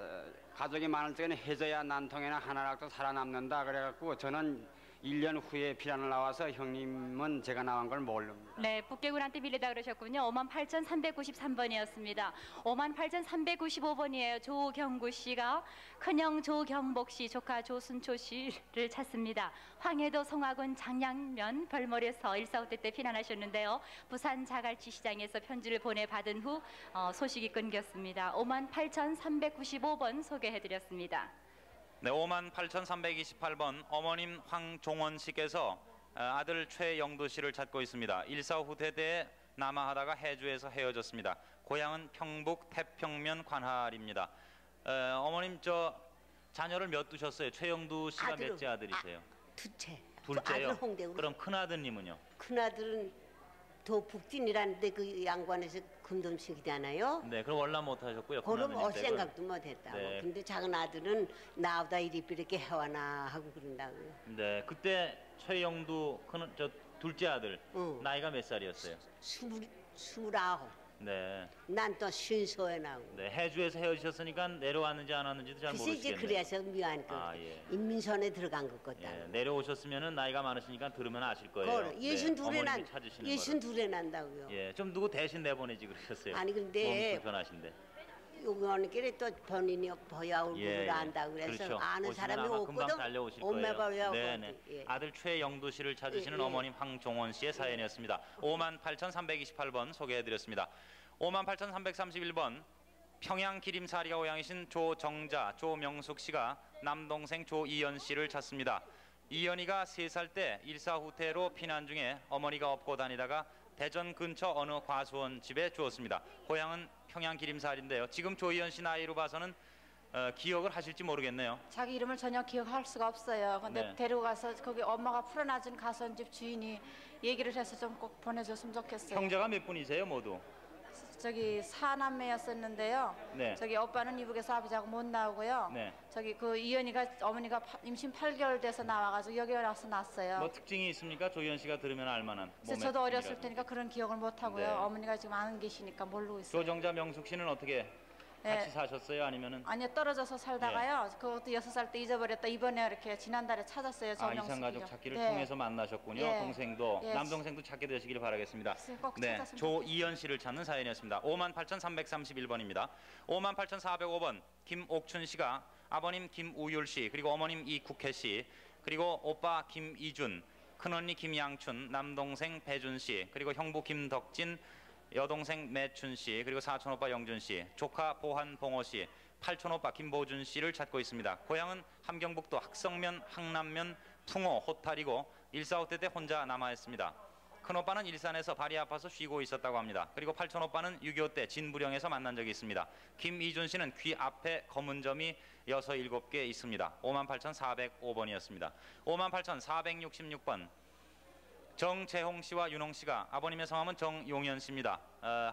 가족이 많을 적에는 해져야 난통에나 하나라도 살아남는다 그래갖고 저는 1년 후에 피난을 나와서 형님은 제가 나온 걸 모릅니다. 네, 북계군한테 밀리다 그러셨군요. 58,393번이었습니다. 58,395번이에요. 조경구 씨가 큰형 조경복 씨, 조카 조순초 씨를 찾습니다. 황해도 송화군 장양면 별몰에서 1.45 때 피난하셨는데요. 부산 자갈치 시장에서 편지를 보내받은 후 소식이 끊겼습니다. 58,395번 소개해드렸습니다. 네, 58,328번 어머님 황종원 씨께서 아들 최영도 씨를 찾고 있습니다. 일사후퇴대에 남아하다가 해주에서 헤어졌습니다. 고향은 평북 태평면 관할입니다. 어머님 저 자녀를 몇 두셨어요? 최영도 씨가 아들은- 몇째 아들이세요? 두째. 둘째요? 아들 홍대로. 그럼 큰아드님은요? 큰아들은 더 북진이라는데 그 양관에서 금dom식이잖아요. 네, 그럼 월남 못 하셨고요. 그럼 큰아드님 댁을. 생각도 못 했다고. 네. 근데 작은 아들은 나보다 이리 이렇게 해와나 하고 그런다고요. 네, 그때 최영도 저 둘째 아들 나이가 몇 살이었어요? 29. 네. 난 또 쉰소에 나고. 네, 해주에서 헤어지셨으니까 내려왔는지 안 왔는지도 잘 글쎄 이제 모르겠네요. 그래서 미안 그 아, 예. 인민선에 들어간 것 같다. 예, 내려오셨으면은 나이가 많으시니까 들으면 아실 거예요. 그걸 예순둘에 난 찾으시는 거를. 예순둘에 난다고요. 예, 좀 누구 대신 내보내지 그러셨어요. 아니, 근데 몸이 불편하신데. 여기 어느 길에 또 본인이 보야 얼굴을 예, 안다고 그래서 그렇죠. 아는 오시면 사람이 아마 금방 없거든. 달려오실 엄마 거예요. 봐야 네네. 예. 아들 최영도 씨를 찾으시는 예, 예. 어머님 황종원 씨의 사연이었습니다. 58,328번 소개해드렸습니다. 58,331번 평양 기림사리가 고향이신 조정자, 조명숙 씨가 남동생 조이연 씨를 찾습니다. 이연이가 3살 때 일사후퇴로 피난 중에 어머니가 업고 다니다가 대전 근처 어느 과수원 집에 주었습니다. 고향은 평양 기림사리인데요. 지금 조이연 씨 나이로 봐서는 기억을 하실지 모르겠네요. 자기 이름을 전혀 기억할 수가 없어요. 근데 네. 데리고 가서 거기 엄마가 풀어놔준 가선집 주인이 얘기를 해서 좀 꼭 보내줬으면 좋겠어요. 형제가 몇 분이세요 모두? 저기 사남매였었는데요. 네. 저기 오빠는 이북에서 아버지하고 못 나오고요. 네. 저기 그 이연이가 어머니가 임신 8개월 돼서 나와가지고 여기 와서 낳았어요. 뭐 특징이 있습니까? 조이연 씨가 들으면 알만한. 그래서 몸의 저도 어렸을 특징이라든지. 테니까 그런 기억을 못 하고요. 네. 어머니가 지금 안 계시니까 모르고 있어요. 조정자 명숙 씨는 어떻게 같이 네. 사셨어요? 아니면은 아니요, 떨어져서 살다가요. 그것도 6살 때 잊어버렸다. 이번에 이렇게 지난달에 찾았어요. 이산가족 찾기를 네. 통해서 만나셨군요. 예. 동생도 예. 남동생도 찾게 되시길 바라겠습니다. 꼭 네, 찾았으면 조이연 씨를 찾는 사연이었습니다. 58,331번입니다. 58,405번 김옥춘 씨가 아버님 김우율 씨 그리고 어머님 이국혜 씨 그리고 오빠 김이준 큰언니 김양춘 남동생 배준 씨 그리고 형부 김덕진 여동생 매춘 씨 그리고 사촌 오빠 영준 씨 조카 보한 봉호 씨 팔촌 오빠 김보준 씨를 찾고 있습니다. 고향은 함경북도 학성면 항남면 풍호 호탈이고 일사후퇴 때 혼자 남아 있습니다. 큰 오빠는 일산에서 발이 아파서 쉬고 있었다고 합니다. 그리고 팔촌 오빠는 6.25 때 진부령에서 만난 적이 있습니다. 김이준 씨는 귀 앞에 검은 점이 6, 7개 있습니다. 58,405번이었습니다. 58,466번 정재홍 씨와 윤홍 씨가 아버님의 성함은 정용현 씨입니다.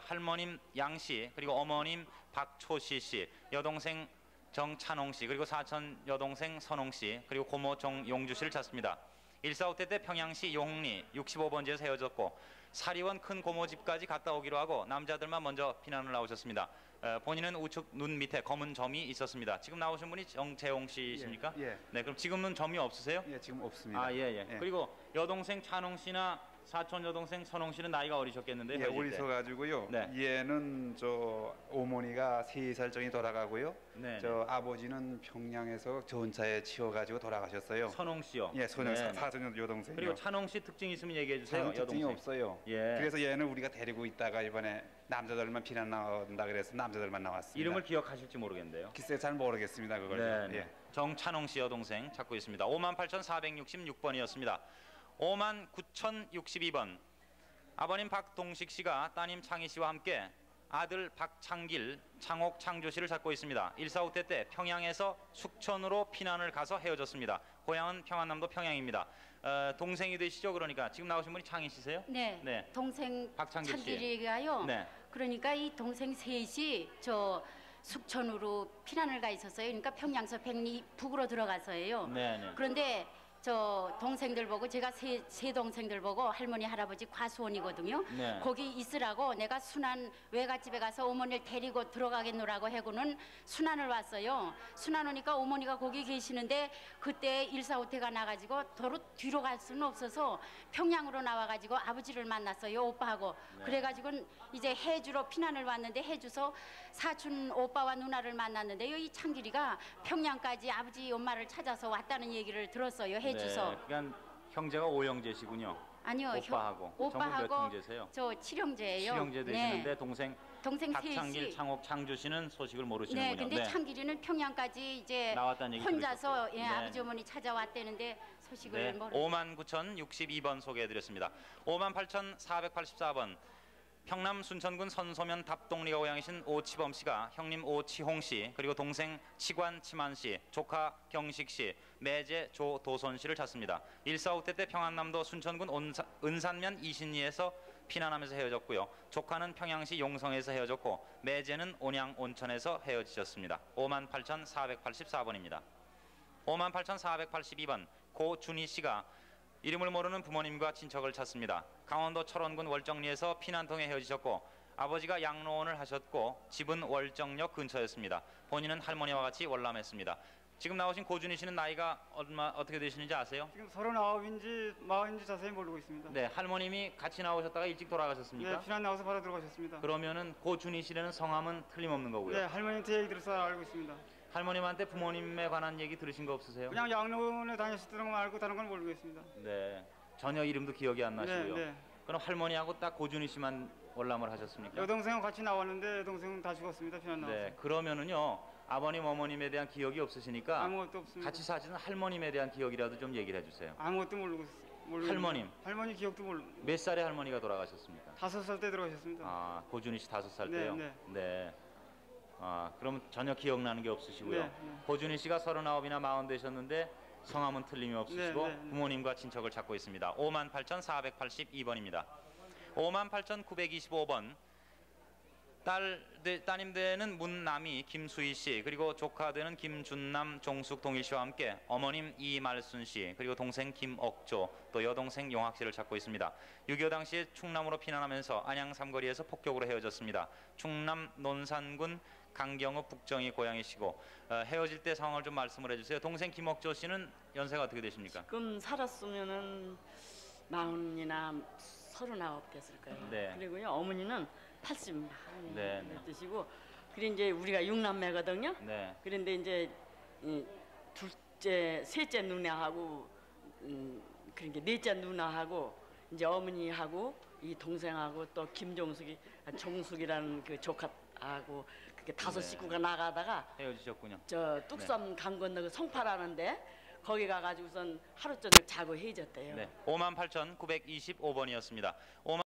할머님 양 씨 그리고 어머님 박초시 씨 여동생 정찬홍 씨 그리고 사촌 여동생 선홍 씨 그리고 고모 정용주 씨를 찾습니다. 일사후퇴 때 평양시 용리 65번지에서 헤어졌고 사리원 큰 고모 집까지 갔다 오기로 하고 남자들만 먼저 피난을 나오셨습니다. 본인은 우측 눈 밑에 검은 점이 있었습니다. 지금 나오신 분이 정재홍 씨십니까? 예. 네, 그럼 지금은 점이 없으세요? 예, 지금 없습니다. 아, 예. 그리고 여동생 찬홍 씨나 사촌 여동생 선홍 씨는 나이가 어리셨겠는데 예, 어리셔가지고요. 얘는 저 어머니가 3살 전에 돌아가고요. 네, 저 아버지는 평양에서 전차에 치여가지고 돌아가셨어요. 선홍 씨요. 예, 선홍 네. 사촌 여동생이요. 그리고 찬홍 씨 특징 있으면 얘기해 주세요. 찬홍 특징이 여동생. 없어요. 예. 그래서 얘는 우리가 데리고 있다가 이번에 남자들만 피난 나온다 그래서 남자들만 나왔습니다. 이름을 기억하실지 모르겠는데요. 글쎄 잘 모르겠습니다 그걸. 네. 예. 정찬홍 씨 여동생 찾고 있습니다. 58,466번이었습니다. 59,062번 아버님 박동식 씨가 따님 창희 씨와 함께 아들 박창길, 창옥, 창조 씨를 찾고 있습니다. 일사후퇴 때 평양에서 숙천으로 피난을 가서 헤어졌습니다. 고향은 평안남도 평양입니다. 동생이 되시죠? 그러니까 지금 나오신 분이 창희 씨세요? 네. 동생 박창길 씨. 창길이가요. 네. 그러니까 이 동생 셋이 저 숙천으로 피난을 가 있었어요. 그러니까 평양서 백리 북으로 들어가서예요. 네. 그런데 저 동생들 보고 제가 세 동생들 보고 할머니 할아버지 과수원이거든요. 네. 거기 있으라고 내가 순안 외갓집에 가서 어머니를 데리고 들어가겠노라고 하고는 순안을 왔어요. 순안 오니까 어머니가 거기 계시는데 그때 일사후퇴가 나가지고 도로 뒤로 갈 수는 없어서 평양으로 나와가지고 아버지를 만났어요. 오빠하고. 네. 그래가지고 이제 해주로 피난을 왔는데 해주서 사촌 오빠와 누나를 만났는데요. 이 창길이가 평양까지 아버지 엄마를 찾아서 왔다는 얘기를 들었어요. 해주서. 네. 그러니까 형제가 오형제시군요. 아니요. 오빠하고. 전부 몇 오빠하고 형제세요? 저 칠형제예요. 칠형제 되시는데 동생 동생 박창길, 셋이. 창옥, 창주 씨는 소식을 모르시는군요. 네, 근데 창길이는 평양까지 이제 나왔다는 얘기 혼자서 예, 네. 아버지 어머니 찾아왔다는데 소식을 네, 모르. 59,062번 소개해드렸습니다. 58,484번 평남 순천군 선소면 답동리가 고향이신 오치범 씨가 형님 오치홍 씨, 그리고 동생 치관 치만 씨, 조카 경식 씨, 매제 조도선 씨를 찾습니다. 1.4.5태 때 평안남도 순천군 은산면 이신리에서 피난하면서 헤어졌고요. 조카는 평양시 용성에서 헤어졌고 매제는 온양 온천에서 헤어지셨습니다. 58,484번입니다. 58,482번 고준희 씨가 이름을 모르는 부모님과 친척을 찾습니다. 강원도 철원군 월정리에서 피난통에 헤어지셨고 아버지가 양로원을 하셨고 집은 월정역 근처였습니다. 본인은 할머니와 같이 월남했습니다. 지금 나오신 고준희 씨는 나이가 어떻게 되시는지 아세요? 지금 39인지 40인지 자세히 모르고 있습니다. 네, 할머님이 같이 나오셨다가 일찍 돌아가셨습니까? 네, 피난 나와서 바로 들어가셨습니다. 그러면은 고준희 씨라는 성함은 틀림없는 거고요. 네, 할머니한테 얘기 들어서 알고 있습니다. 할머님한테 부모님에 관한 얘기 들으신 거 없으세요? 그냥 양로원에 다니셨던 것만 알고 다른 건 모르겠습니다. 네, 전혀 이름도 기억이 안 나시고요. 네. 그럼 할머니하고 딱 고준희 씨만 월남을 하셨습니까? 여동생은 같이 나왔는데 여동생은 다 죽었습니다. 피난 나와서. 네, 그러면은요 아버님 어머님에 대한 기억이 없으시니까 아무것도 없습니다. 같이 사시는 할머님에 대한 기억이라도 좀 얘기를 해주세요. 아무것도 모르고 할머님. 할머니 기억도 모르고. 몇 살에 할머니가 돌아가셨습니까? 5살 때 들어가셨습니다. 아, 고준희 씨 5살 네, 때요? 네. 네. 아, 그럼 전혀 기억나는 게 없으시고요. 네, 네. 고준희 씨가 39이나 40 되셨는데 성함은 틀림이 없으시고 네, 네, 네. 부모님과 친척을 찾고 있습니다. 58,482번입니다. 58,925번 따님 되는 문남이 김수희 씨, 그리고 조카 되는 김준남 종숙 동일 씨와 함께 어머님 이말순 씨, 그리고 동생 김억조, 또 여동생 용학 씨를 찾고 있습니다. 6.25 당시에 충남으로 피난하면서 안양 삼거리에서 폭격으로 헤어졌습니다. 충남 논산군 강경읍 북정이 고향이시고 헤어질 때 상황을 좀 말씀을 해주세요. 동생 김억조 씨는 연세가 어떻게 되십니까? 지금 살았으면은 40이나 39 됐을 거예요. 네. 그리고요 어머니는 80 네. 드시고 그래 이제 우리가 6남매거든요. 네. 그런데 이제 둘째, 셋째 누나하고 그러니까 넷째 누나하고 이제 어머니하고 이 동생하고 또 김종숙이 종숙이라는 그 조카하고 그렇게 5 식구가 나가다가 헤어지셨군요. 저 뚝섬 강 건너 그 송파라는데 거기 가가지고선 하루 저녁 자고 헤어졌대요. 네. 58,925번이었습니다.